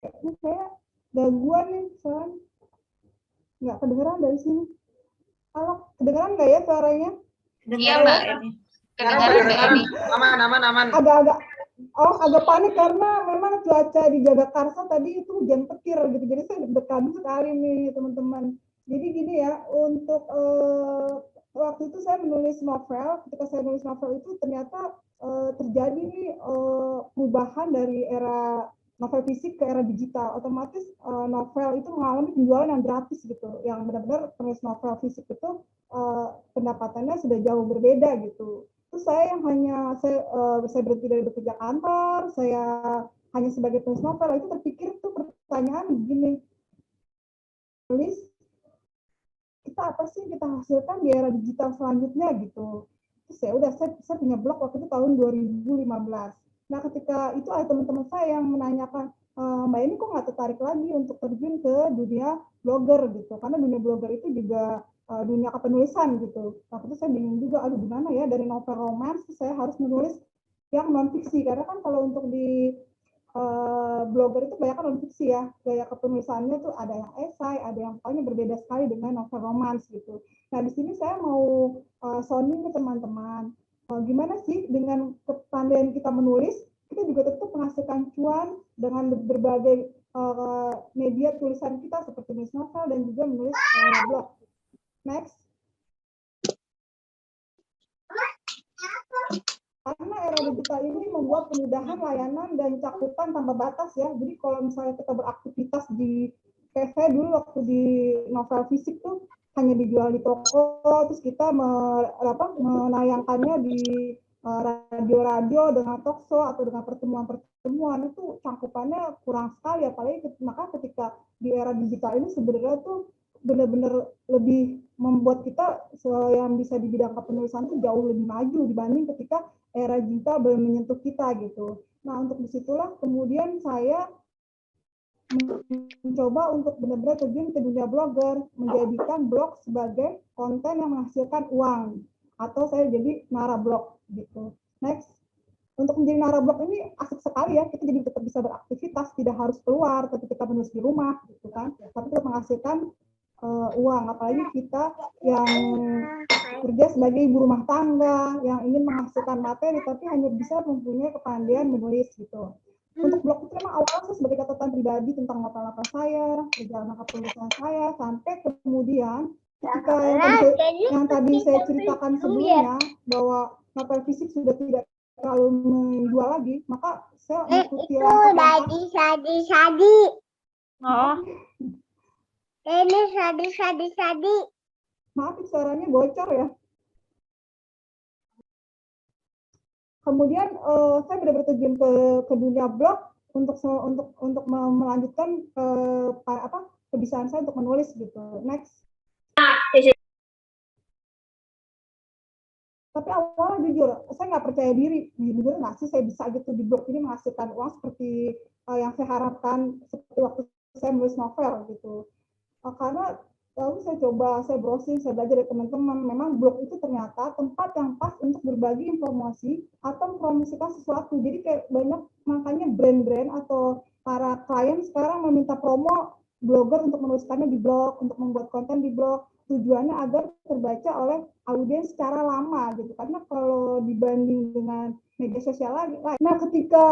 Ini saya gangguan nih, soalnya nggak kedengeran dari sini. Halo, kedengeran nggak ya suaranya? Iya Mbak. Kedengaran Mbak Eni. Aman. Agak panik karena memang cuaca di Jagakarsa tadi itu hujan petir gitu. Jadi saya deg-degan sekali nih teman-teman. Jadi gini ya, untuk waktu itu saya menulis novel. Ketika saya menulis novel itu ternyata terjadi nih perubahan dari era novel fisik ke era digital. Otomatis novel itu mengalami penjualan yang gratis gitu. Yang benar-benar penulis novel fisik itu pendapatannya sudah jauh berbeda gitu. Terus saya yang hanya saya berhenti dari bekerja kantor, saya hanya sebagai penulis novel, itu terpikir tuh pertanyaan begini, tulis kita apa sih kita hasilkan di era digital selanjutnya gitu. Terus ya udah saya punya blog waktu itu tahun 2015. Nah ketika itu ada teman-teman saya yang menanyakan, Mbak ini kok nggak tertarik lagi untuk terjun ke dunia blogger gitu, karena dunia blogger itu juga dunia kepenulisan gitu. Waktu itu saya bingung juga, aduh gimana ya dari novel romans saya harus menulis yang non fiksi, karena kan kalau untuk di blogger itu banyak non fiksi ya, gaya kepenulisannya tuh ada yang esai, ada yang pokoknya berbeda sekali dengan novel romans gitu. Nah di sini saya mau sounding ke teman-teman, gimana sih dengan kepandaian kita menulis, kita juga tetap menghasilkan cuan dengan berbagai media tulisan kita seperti menulis novel dan juga menulis blog. Next. Karena era digital ini membuat kemudahan layanan dan cakupan tanpa batas ya. Jadi kalau misalnya kita beraktivitas di kayak saya dulu waktu di novel fisik tuh hanya dijual di toko, terus kita menayangkannya di radio-radio dengan talkshow atau dengan pertemuan-pertemuan, itu cangkupannya kurang sekali. Apalagi maka ketika di era digital ini sebenarnya tuh benar-benar lebih membuat kita yang bisa di bidang kepenulisan itu jauh lebih maju dibanding ketika era digital belum menyentuh kita gitu. Nah untuk disitulah kemudian saya mencoba untuk benar-benar terjun ke dunia blogger, menjadikan blog sebagai konten yang menghasilkan uang, atau saya jadi narablog gitu. Next. Untuk menjadi narablog ini asik sekali ya, kita jadi tetap bisa beraktivitas, tidak harus keluar, tapi kita menulis di rumah gitu kan, tapi tetap menghasilkan uang, apalagi kita yang kerja sebagai ibu rumah tangga yang ingin menghasilkan materi tapi hanya bisa mempunyai kepandaian menulis gitu. Untuk blog itu memang awalnya saya sebagai catatan pribadi tentang novel-novel saya, perjalanan kepenulisan saya, sampai kemudian ketika yang tadi saya ceritakan sebelumnya bahwa novel fisik sudah tidak terlalu menjual lagi, maka saya mengikuti Sadi. Oh. Ini Sadi. Maaf suaranya bocor ya. Kemudian saya benar-benar terjun ke dunia blog untuk melanjutkan kebiasaan saya untuk menulis gitu. Next. Tapi awalnya jujur, saya nggak percaya diri, jujur nggak sih saya bisa gitu di blog ini menghasilkan uang seperti yang saya harapkan seperti waktu saya menulis novel gitu. Karena lalu saya coba, saya browsing, saya belajar dari teman-teman, memang blog itu ternyata tempat yang pas untuk berbagi informasi atau mempromosikan sesuatu. Jadi kayak banyak, makanya brand-brand atau para klien sekarang meminta promo blogger untuk menuliskannya di blog, untuk membuat konten di blog, tujuannya agar terbaca oleh audiens secara lama gitu. Karena kalau dibanding dengan media sosial lain, nah ketika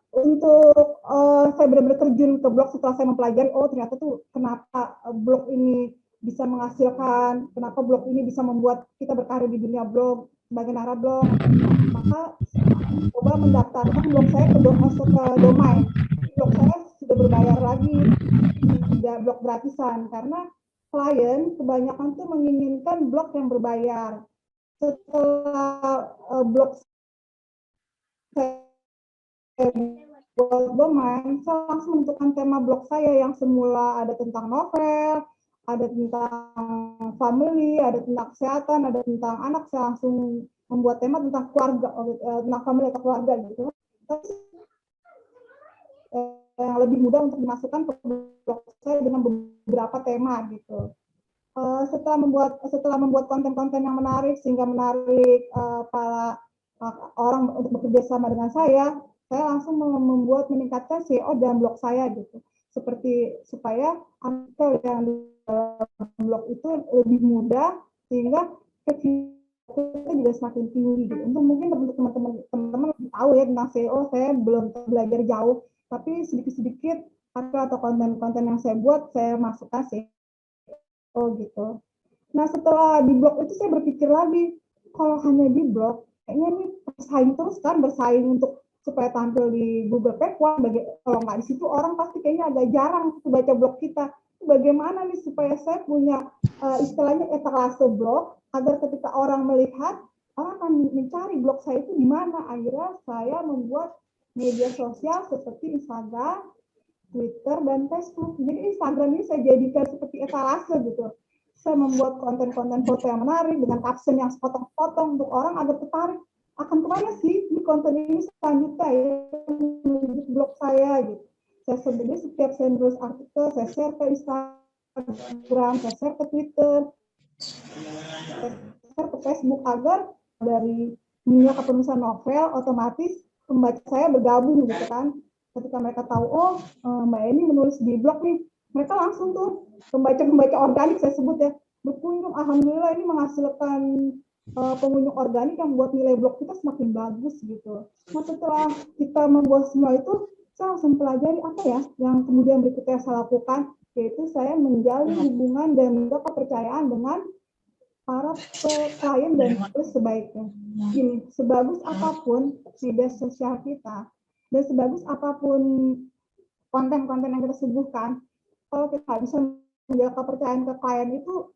untuk saya benar-benar terjun ke blog setelah saya mempelajari, oh ternyata tuh kenapa blog ini bisa menghasilkan, kenapa blog ini bisa membuat kita berkarir di dunia blog sebagai narablog, maka coba mendaftarkan blog saya ke domain. Blog saya sudah berbayar lagi, tidak blog gratisan, karena klien kebanyakan tuh menginginkan blog yang berbayar. Setelah blog saya buat domain, saya langsung menentukan tema blog saya yang semula ada tentang novel, ada tentang family, ada tentang kesehatan, ada tentang anak, saya langsung membuat tema tentang keluarga, tentang family atau keluarga gitu. Tapi yang lebih mudah untuk dimasukkan ke blog saya dengan beberapa tema gitu. Setelah membuat konten-konten yang menarik sehingga menarik para orang untuk bekerja sama dengan saya langsung meningkatkan SEO dalam blog saya gitu, seperti supaya artikel yang di dalam blog itu lebih mudah sehingga kita juga semakin tinggi gitu. Untuk mungkin untuk teman-teman lebih tahu ya tentang SEO, saya belum belajar jauh, tapi sedikit-sedikit atau konten-konten yang saya buat saya masukkan SEO gitu. Nah setelah di blog itu saya berpikir lagi, kalau hanya di blog, kayaknya nih bersaing terus kan, bersaing untuk supaya tampil di Google Page One, kalau nggak di situ orang pasti kayaknya agak jarang baca blog kita. Bagaimana nih supaya saya punya istilahnya etalase blog agar ketika orang melihat, orang akan mencari blog saya itu di mana. Akhirnya saya membuat media sosial seperti Instagram, Twitter, dan Facebook. Jadi Instagram ini saya jadikan seperti etalase gitu. Saya membuat konten-konten foto yang menarik dengan caption yang sepotong-potong untuk orang agar tertarik akan kemana sih di konten ini selanjutnya ya, menunjuk blog saya gitu. Saya sebenarnya setiap saya menulis artikel, saya share ke Instagram, saya share ke Twitter, saya share ke Facebook agar dari dunia kepenulisan novel otomatis pembaca saya bergabung gitu kan. Ketika mereka tahu, oh Mbak Eni menulis di blog nih, mereka langsung tuh pembaca-pembaca organik saya sebut ya, berkunjung. Alhamdulillah ini menghasilkan pengunjung organik yang buat nilai blog kita semakin bagus gitu. Nah setelah kita membuat semua itu, saya langsung pelajari apa ya yang kemudian berikutnya saya lakukan, yaitu saya menjalin hubungan dan menjaga kepercayaan dengan para klien dan sebaiknya. Gini, sebagus apapun media sosial kita dan sebagus apapun konten-konten yang kita suguhkan, kalau kita bisa menjaga kepercayaan ke klien itu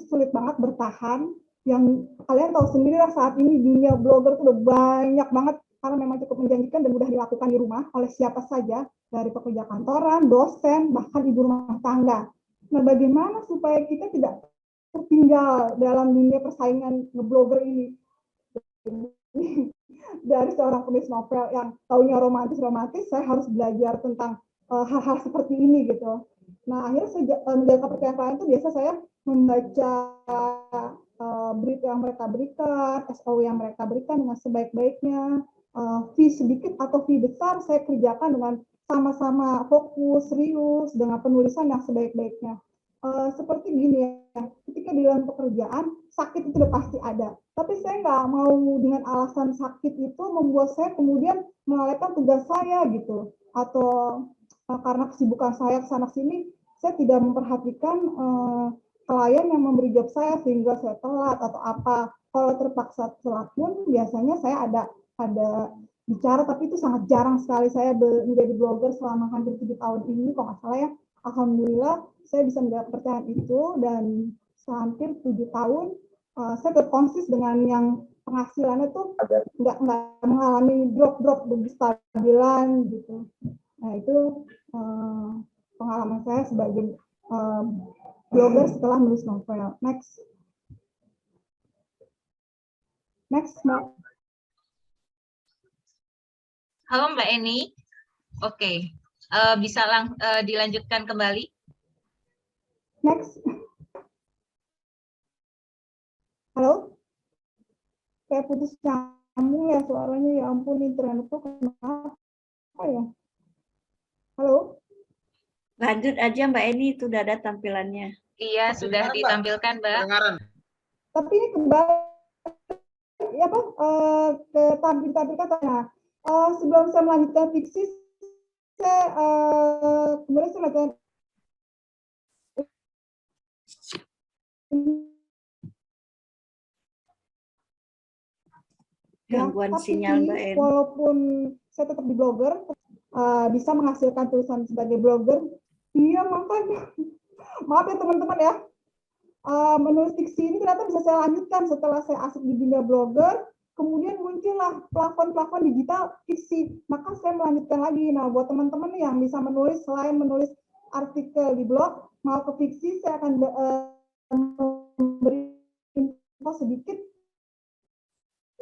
sulit banget bertahan. Yang kalian tahu sendiri lah saat ini dunia blogger itu udah banyak banget karena memang cukup menjanjikan dan mudah dilakukan di rumah oleh siapa saja, dari pekerja kantoran, dosen, bahkan ibu rumah tangga. Nah, bagaimana supaya kita tidak tertinggal dalam dunia persaingan ngeblogger ini? Dari seorang penulis novel yang taunya romantis, saya harus belajar tentang hal-hal seperti ini gitu. Nah, akhirnya saya menjaga kepercayaan klien itu biasa saya membaca brief yang mereka berikan, SOW yang mereka berikan dengan sebaik-baiknya. Fee sedikit atau fee besar saya kerjakan dengan sama-sama fokus, serius, dengan penulisan yang sebaik-baiknya. Seperti gini ya, ketika di dalam pekerjaan, sakit itu udah pasti ada. Tapi saya nggak mau dengan alasan sakit itu membuat saya kemudian melalaikan tugas saya gitu. Atau karena kesibukan saya kesana-sini, saya tidak memperhatikan klien yang memberi job saya sehingga saya telat atau apa. Kalau terpaksa telat pun biasanya saya ada bicara, tapi itu sangat jarang sekali. Saya menjadi blogger selama hampir 7 tahun ini, kalau nggak salah ya. Alhamdulillah saya bisa mendapat kepercayaan itu, dan hampir 7 tahun saya terkonsis dengan yang penghasilannya tuh nggak mengalami drop lebih stabilan gitu. Nah itu pengalaman saya sebagai blogger setelah menulis novel. Next, Mbak. Halo Mbak Eni. Oke, bisa dilanjutkan kembali. Next. Halo? Kayak putus nyambung ya suaranya, ya ampun, internet tuh kenapa ya? Halo? Lanjut aja Mbak Eni, itu udah ada tampilannya. Iya, sudah ditampilkan Mbak. Tapi ini kembali ya apa ke tampil katanya. Sebelum saya melanjutkan fiksi, saya kemudian saya melakukan Gangguan sinyal Mbak Eni. Walaupun saya tetap di blogger, bisa menghasilkan tulisan sebagai blogger. Iya, makanya maaf ya teman-teman ya. Menulis fiksi ini ternyata bisa saya lanjutkan setelah saya asik di dunia blogger. Kemudian muncullah plafon-plafon digital fiksi. Maka saya melanjutkan lagi. Nah, buat teman-teman yang bisa menulis, selain menulis artikel di blog, mau ke fiksi, saya akan memberi info sedikit.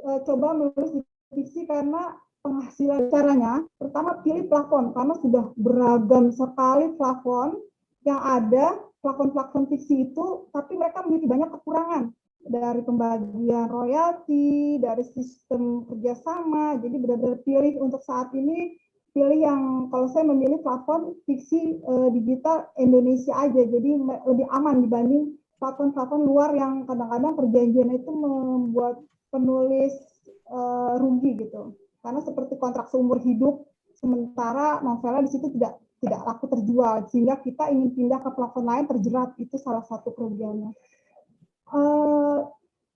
Coba menulis di fiksi karena penghasilan caranya. Pertama, pilih plafon karena sudah beragam sekali plafon yang ada. Plafon-plafon fiksi itu, tapi mereka memiliki banyak kekurangan dari pembagian royalti, dari sistem kerjasama. Jadi benar-benar pilih untuk saat ini, pilih yang, kalau saya memilih plafon fiksi digital Indonesia aja, jadi lebih aman dibanding platform-platform luar yang kadang-kadang perjanjian itu membuat penulis rugi gitu. Karena seperti kontrak seumur hidup, sementara novelnya di situ tidak laku terjual, sehingga kita ingin pindah ke platform lain terjerat, itu salah satu kerugiannya.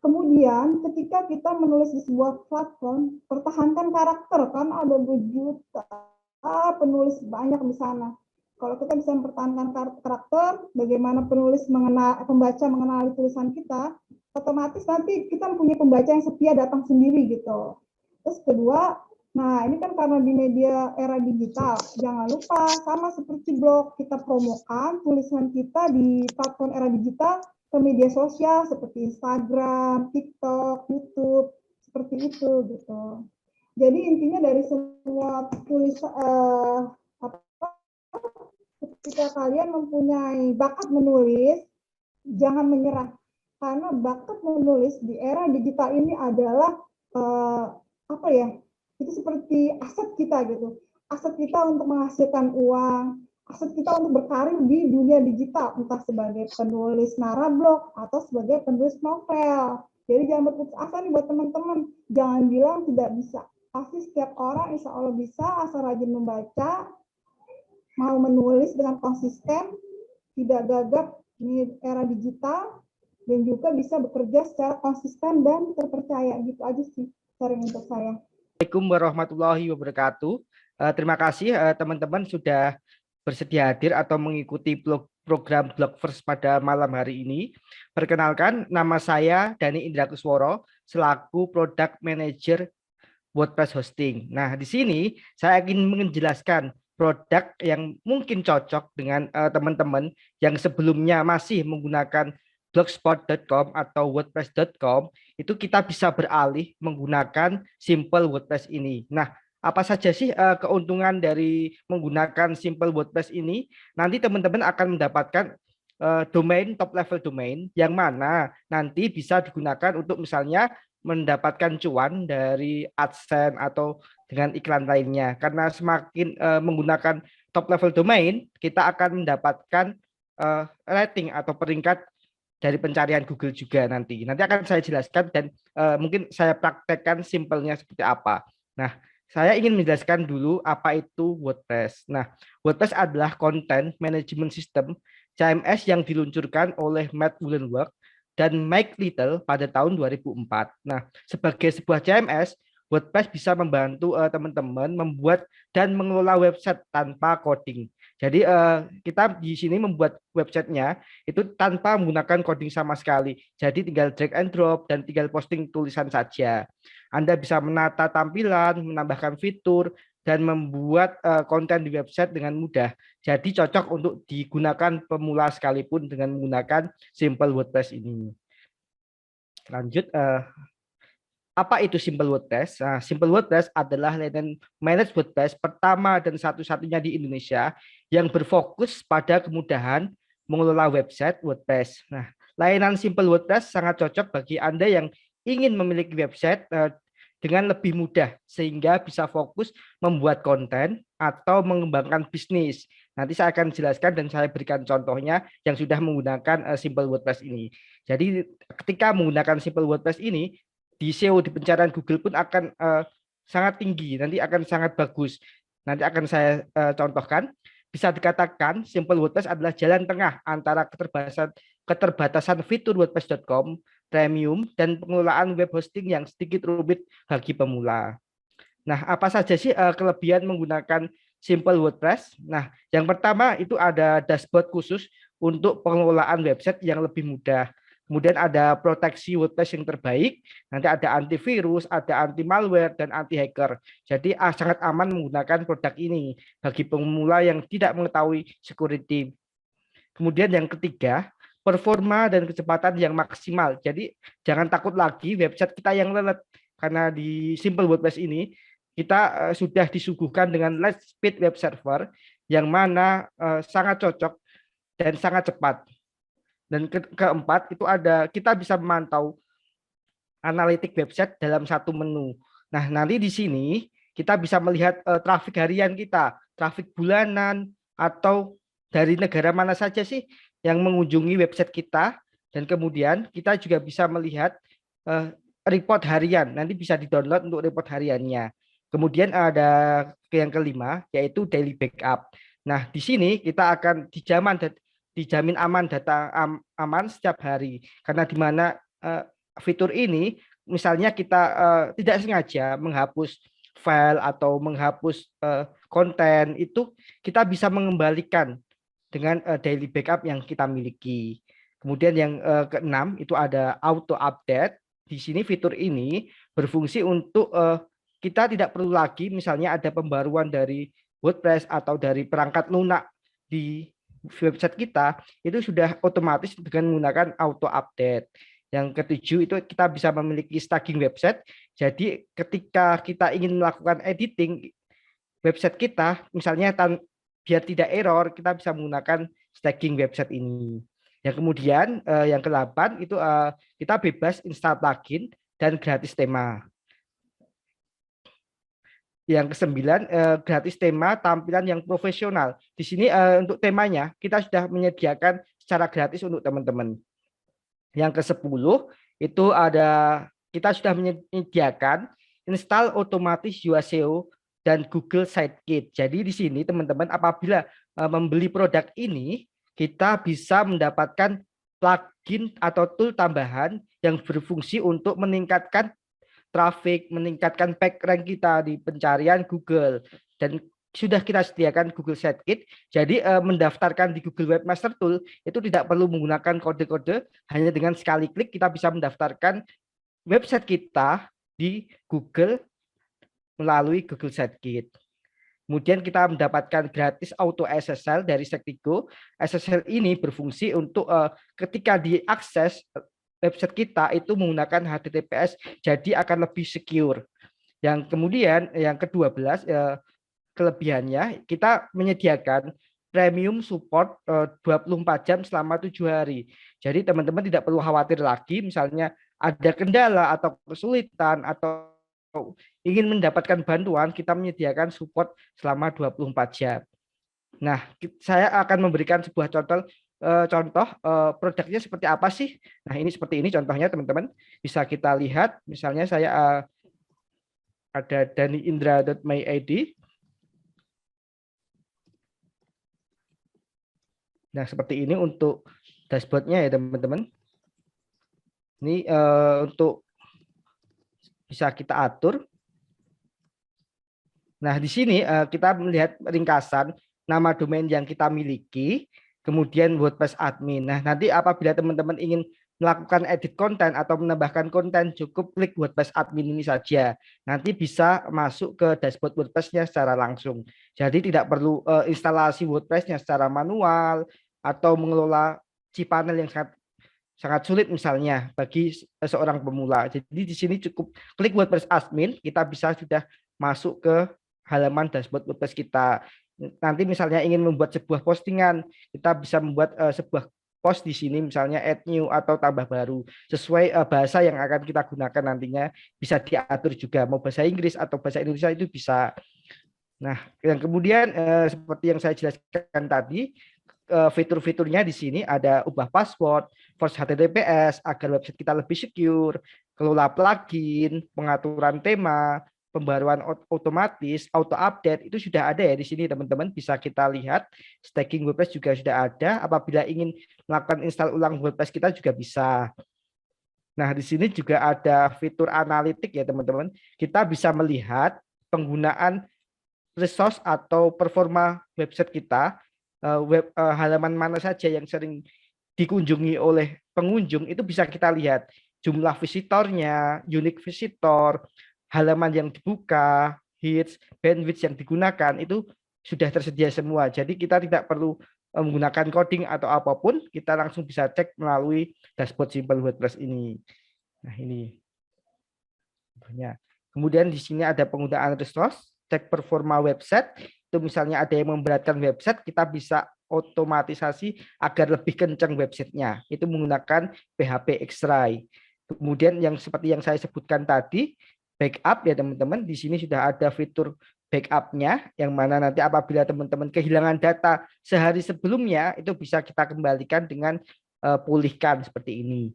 Kemudian ketika kita menulis di sebuah platform, pertahankan karakter, kan ada berjuta penulis banyak di sana. Kalau kita bisa mempertahankan karakter, bagaimana pembaca mengenali tulisan kita, otomatis nanti kita mempunyai pembaca yang setia datang sendiri gitu. Terus kedua, nah ini kan karena di media era digital, jangan lupa sama seperti blog, kita promokan tulisan kita di platform era digital ke media sosial seperti Instagram, TikTok, YouTube, seperti itu gitu. Jadi intinya dari semua ketika kalian mempunyai bakat menulis, jangan menyerah. Karena bakat menulis di era digital ini adalah itu seperti aset kita gitu. Aset kita untuk menghasilkan uang, aset kita untuk berkarir di dunia digital, entah sebagai penulis narablog atau sebagai penulis novel. Jadi jangan berputus asa nih buat teman-teman. Jangan bilang tidak bisa. Pasti setiap orang insya Allah bisa, asal rajin membaca, mau menulis dengan konsisten, tidak gagap di era digital, dan juga bisa bekerja secara konsisten dan terpercaya. Gitu aja sih sharing untuk saya. Assalamualaikum warahmatullahi wabarakatuh. Terima kasih teman-teman sudah bersedia hadir atau mengikuti program Blogverse pada malam hari ini. Perkenalkan, nama saya Dani Indra Kusworo selaku Product Manager WordPress Hosting. Nah, di sini saya ingin menjelaskan produk yang mungkin cocok dengan teman-teman yang sebelumnya masih menggunakan blogspot.com atau wordpress.com, itu kita bisa beralih menggunakan Simple WordPress ini. Nah, apa saja sih keuntungan dari menggunakan Simple WordPress ini? Nanti teman-teman akan mendapatkan domain, top level domain, yang mana nanti bisa digunakan untuk misalnya mendapatkan cuan dari AdSense atau dengan iklan lainnya. Karena semakin menggunakan top level domain, kita akan mendapatkan rating atau peringkat dari pencarian Google juga nanti. Nanti akan saya jelaskan dan mungkin saya praktekkan simpelnya seperti apa. Nah, saya ingin menjelaskan dulu apa itu WordPress. Nah, WordPress adalah Content Management System CMS yang diluncurkan oleh Matt Mullenweg dan Mike Little pada tahun 2004. Nah, sebagai sebuah CMS, WordPress bisa membantu teman-teman membuat dan mengelola website tanpa coding. Jadi kita di sini membuat websitenya itu tanpa menggunakan coding sama sekali. Jadi tinggal drag and drop dan tinggal posting tulisan saja. Anda bisa menata tampilan, menambahkan fitur, dan membuat konten di website dengan mudah. Jadi cocok untuk digunakan pemula sekalipun dengan menggunakan Simple WordPress ini. Lanjut, apa itu Simple WordPress? Nah, Simple WordPress adalah layanan managed WordPress pertama dan satu-satunya di Indonesia yang berfokus pada kemudahan mengelola website WordPress. Nah, layanan Simple WordPress sangat cocok bagi Anda yang ingin memiliki website dengan lebih mudah sehingga bisa fokus membuat konten atau mengembangkan bisnis. Nanti saya akan jelaskan dan saya berikan contohnya yang sudah menggunakan Simple WordPress ini. Jadi ketika menggunakan Simple WordPress ini, di SEO di pencarian Google pun akan sangat tinggi, nanti akan sangat bagus. Nanti akan saya contohkan. Bisa dikatakan Simple WordPress adalah jalan tengah antara keterbatasan fitur WordPress.com premium dan pengelolaan web hosting yang sedikit rumit bagi pemula. Nah, apa saja sih kelebihan menggunakan Simple WordPress? Nah, yang pertama itu ada dashboard khusus untuk pengelolaan website yang lebih mudah. Kemudian ada proteksi WordPress yang terbaik, nanti ada antivirus, ada anti malware, dan anti hacker. Jadi sangat aman menggunakan produk ini bagi pemula yang tidak mengetahui security. Kemudian yang ketiga, performa dan kecepatan yang maksimal. Jadi jangan takut lagi website kita yang lelet, karena di Simple WordPress ini kita sudah disuguhkan dengan Lightspeed Web Server yang mana sangat cocok dan sangat cepat. Dan keempat itu ada kita bisa memantau analitik website dalam satu menu. Nah, nanti di sini kita bisa melihat trafik harian kita, trafik bulanan, atau dari negara mana saja sih yang mengunjungi website kita, Dan kemudian kita juga bisa melihat report harian. Nanti bisa di-download untuk report hariannya. Kemudian ada yang kelima, yaitu daily backup. Nah, di sini kita akan dijamin aman data aman setiap hari. Karena di mana fitur ini, misalnya kita tidak sengaja menghapus file atau menghapus konten, itu kita bisa mengembalikan dengan daily backup yang kita miliki. Kemudian yang keenam itu ada auto update. Di sini fitur ini berfungsi untuk kita tidak perlu lagi misalnya ada pembaruan dari WordPress atau dari perangkat lunak di website kita, itu sudah otomatis dengan menggunakan auto update. Yang ketujuh itu kita bisa memiliki staging website. Jadi ketika kita ingin melakukan editing website kita, misalnya biar tidak error, kita bisa menggunakan staging website ini. Yang kemudian yang ke-8 itu kita bebas install plugin dan gratis tema. Yang ke-9 gratis tema tampilan yang profesional. Di sini untuk temanya kita sudah menyediakan secara gratis untuk teman-teman. Yang ke-10 itu ada kita sudah menyediakan install otomatis SEO dan Google Sitekit. Jadi di sini teman-teman apabila membeli produk ini, kita bisa mendapatkan plugin atau tool tambahan yang berfungsi untuk meningkatkan traffic, meningkatkan rank kita di pencarian Google. Dan sudah kita sediakan Google Sitekit, jadi mendaftarkan di Google Webmaster Tool itu tidak perlu menggunakan kode-kode, hanya dengan sekali klik kita bisa mendaftarkan website kita di Google melalui Google Sitekit. Kemudian kita mendapatkan gratis auto SSL dari Sektigo. SSL ini berfungsi untuk ketika diakses website kita itu menggunakan HTTPS, jadi akan lebih secure. Yang kemudian yang ke-12 kelebihannya kita menyediakan premium support 24 jam selama 7 hari. Jadi teman-teman tidak perlu khawatir lagi misalnya ada kendala atau kesulitan atau ingin mendapatkan bantuan, kita menyediakan support selama 24 jam. Nah, saya akan memberikan sebuah contoh produknya seperti apa sih. Nah, ini seperti ini contohnya teman-teman. Bisa kita lihat, misalnya saya ada daniindra.myid. Nah, seperti ini untuk dashboardnya ya teman-teman. Ini untuk bisa kita atur. Nah, di sini kita melihat ringkasan nama domain yang kita miliki, kemudian WordPress admin. Nah, nanti apabila teman-teman ingin melakukan edit konten atau menambahkan konten, cukup klik WordPress admin ini saja. Nanti bisa masuk ke dashboard WordPress-nya secara langsung. Jadi tidak perlu instalasi WordPress-nya secara manual atau mengelola cPanel yang sangat sulit misalnya bagi seorang pemula. Jadi di sini cukup klik WordPress admin, kita bisa sudah masuk ke halaman dashboard WordPress kita. Nanti misalnya ingin membuat sebuah postingan, kita bisa membuat sebuah post di sini misalnya add new atau tambah baru sesuai bahasa yang akan kita gunakan nantinya, bisa diatur juga mau bahasa Inggris atau bahasa Indonesia itu bisa. Nah, yang kemudian seperti yang saya jelaskan tadi, fitur-fiturnya di sini ada ubah password, force HTTPS agar website kita lebih secure, kelola plugin, pengaturan tema, pembaruan otomatis, auto update itu sudah ada ya di sini teman-teman, bisa kita lihat. Staging WordPress juga sudah ada. Apabila ingin melakukan install ulang WordPress kita juga bisa. Nah, di sini juga ada fitur analitik ya teman-teman. Kita bisa melihat penggunaan resource atau performa website kita, halaman mana saja yang sering dikunjungi oleh pengunjung itu bisa kita lihat jumlah visitornya, unique visitor, halaman yang dibuka, hits, bandwidth yang digunakan itu sudah tersedia semua. Jadi kita tidak perlu menggunakan coding atau apapun, kita langsung bisa cek melalui dashboard Simple WordPress ini. Nah, ini. Kemudian di sini ada penggunaan resource, cek performa website. Itu misalnya ada yang memberatkan website, kita bisa otomatisasi agar lebih kencang websitenya. Itu menggunakan PHP X-Ray. Kemudian yang seperti yang saya sebutkan tadi, backup ya teman-teman. Di sini sudah ada fitur backup-nya, yang mana nanti apabila teman-teman kehilangan data sehari sebelumnya, itu bisa kita kembalikan dengan pulihkan seperti ini.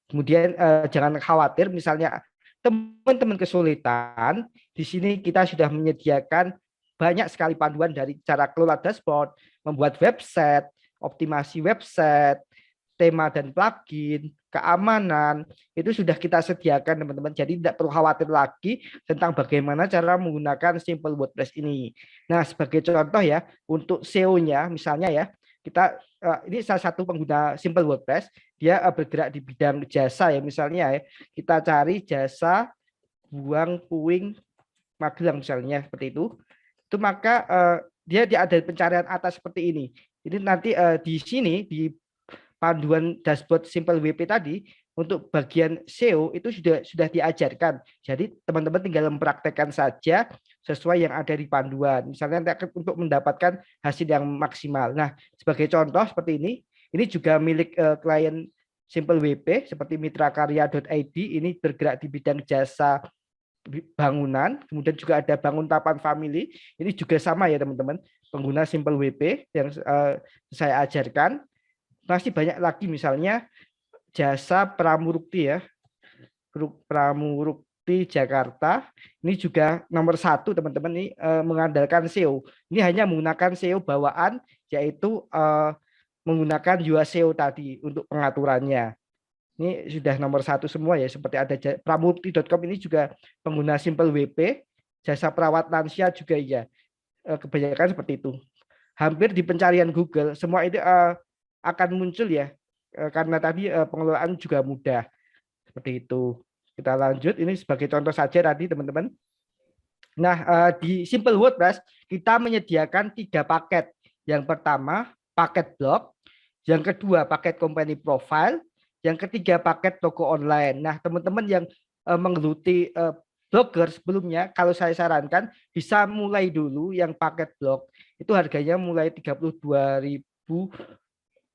Kemudian jangan khawatir misalnya teman-teman kesulitan, di sini kita sudah menyediakan banyak sekali panduan dari cara kelola dashboard, membuat website, optimasi website, tema dan plugin, keamanan, itu sudah kita sediakan teman-teman. Jadi tidak perlu khawatir lagi tentang bagaimana cara menggunakan Simple WordPress ini. Nah, sebagai contoh ya, untuk SEO-nya misalnya ya, kita ini salah satu pengguna Simple WordPress, dia bergerak di bidang jasa ya, misalnya ya, kita cari jasa buang puing Magelang misalnya seperti itu maka dia ada pencarian atas seperti ini. Ini nanti di sini di panduan dashboard Simple WP tadi untuk bagian SEO itu sudah diajarkan. Jadi teman-teman tinggal mempraktekkan saja sesuai yang ada di panduan. Misalnya untuk mendapatkan hasil yang maksimal. Nah, sebagai contoh seperti ini juga milik klien Simple WP seperti mitrakarya.id, ini bergerak di bidang jasa bangunan, kemudian juga ada Bangun Tapan Family, ini juga sama ya teman-teman, pengguna Simple WP yang saya ajarkan. Masih banyak lagi misalnya jasa Pramurukti ya, Pramurukti Jakarta, ini juga nomor 1 teman-teman, ini mengandalkan SEO. Ini hanya menggunakan SEO bawaan, yaitu menggunakan Yoa SEO tadi untuk pengaturannya. Ini sudah nomor 1 semua ya, seperti ada pramukti.com, ini juga pengguna Simple WP, jasa perawat lansia juga ya, kebanyakan seperti itu. Hampir di pencarian Google semua itu akan muncul ya, karena tadi pengelolaan juga mudah seperti itu. Kita lanjut, ini sebagai contoh saja tadi teman-teman. Nah, di Simple WordPress kita menyediakan 3 paket. Yang pertama paket blog, yang kedua paket company profile, yang ketiga paket toko online. Nah, teman-teman yang menggeluti blogger sebelumnya, kalau saya sarankan bisa mulai dulu yang paket blog. Itu harganya mulai 32.000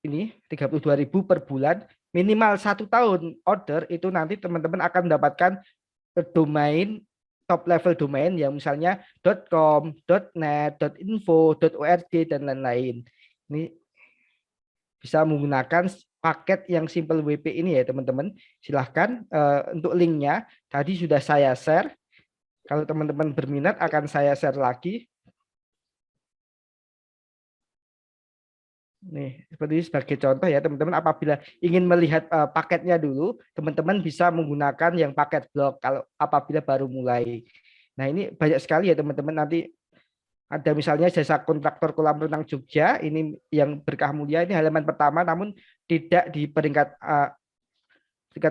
ini 32.000 per bulan, minimal 1 tahun order itu nanti teman-teman akan mendapatkan domain top level domain yang misalnya .com, .net, .info, .org dan lain-lain. Ini bisa menggunakan paket yang Simple WP ini ya teman-teman. Silahkan untuk linknya tadi sudah saya share. Kalau teman-teman berminat akan saya share lagi. Nih, seperti ini sebagai contoh ya teman-teman, apabila ingin melihat paketnya dulu, teman-teman bisa menggunakan yang paket blog kalau apabila baru mulai. Nah, ini banyak sekali ya teman-teman, nanti ada misalnya jasa kontraktor kolam renang Jogja, ini yang berkah mulia, ini halaman pertama namun tidak di peringkat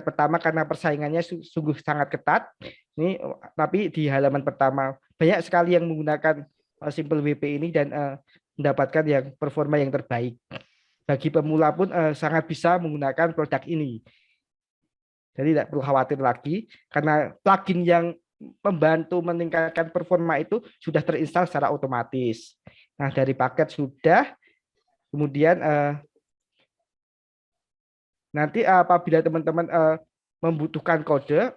pertama karena persaingannya sungguh sangat ketat. Ini tapi di halaman pertama banyak sekali yang menggunakan Simple WP ini dan mendapatkan yang performa yang terbaik. Bagi pemula pun sangat bisa menggunakan produk ini. Jadi tidak perlu khawatir lagi karena plugin yang membantu meningkatkan performa itu sudah terinstal secara otomatis. Nah, dari paket sudah, kemudian nanti apabila teman-teman membutuhkan kode,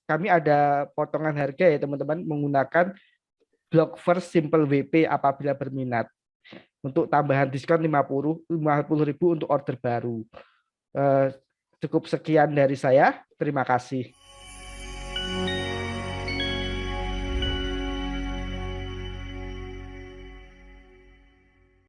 kami ada potongan harga ya teman-teman menggunakan Blogverse Simple WP apabila berminat. Untuk tambahan diskon 50.000 untuk order baru. Cukup sekian dari saya. Terima kasih.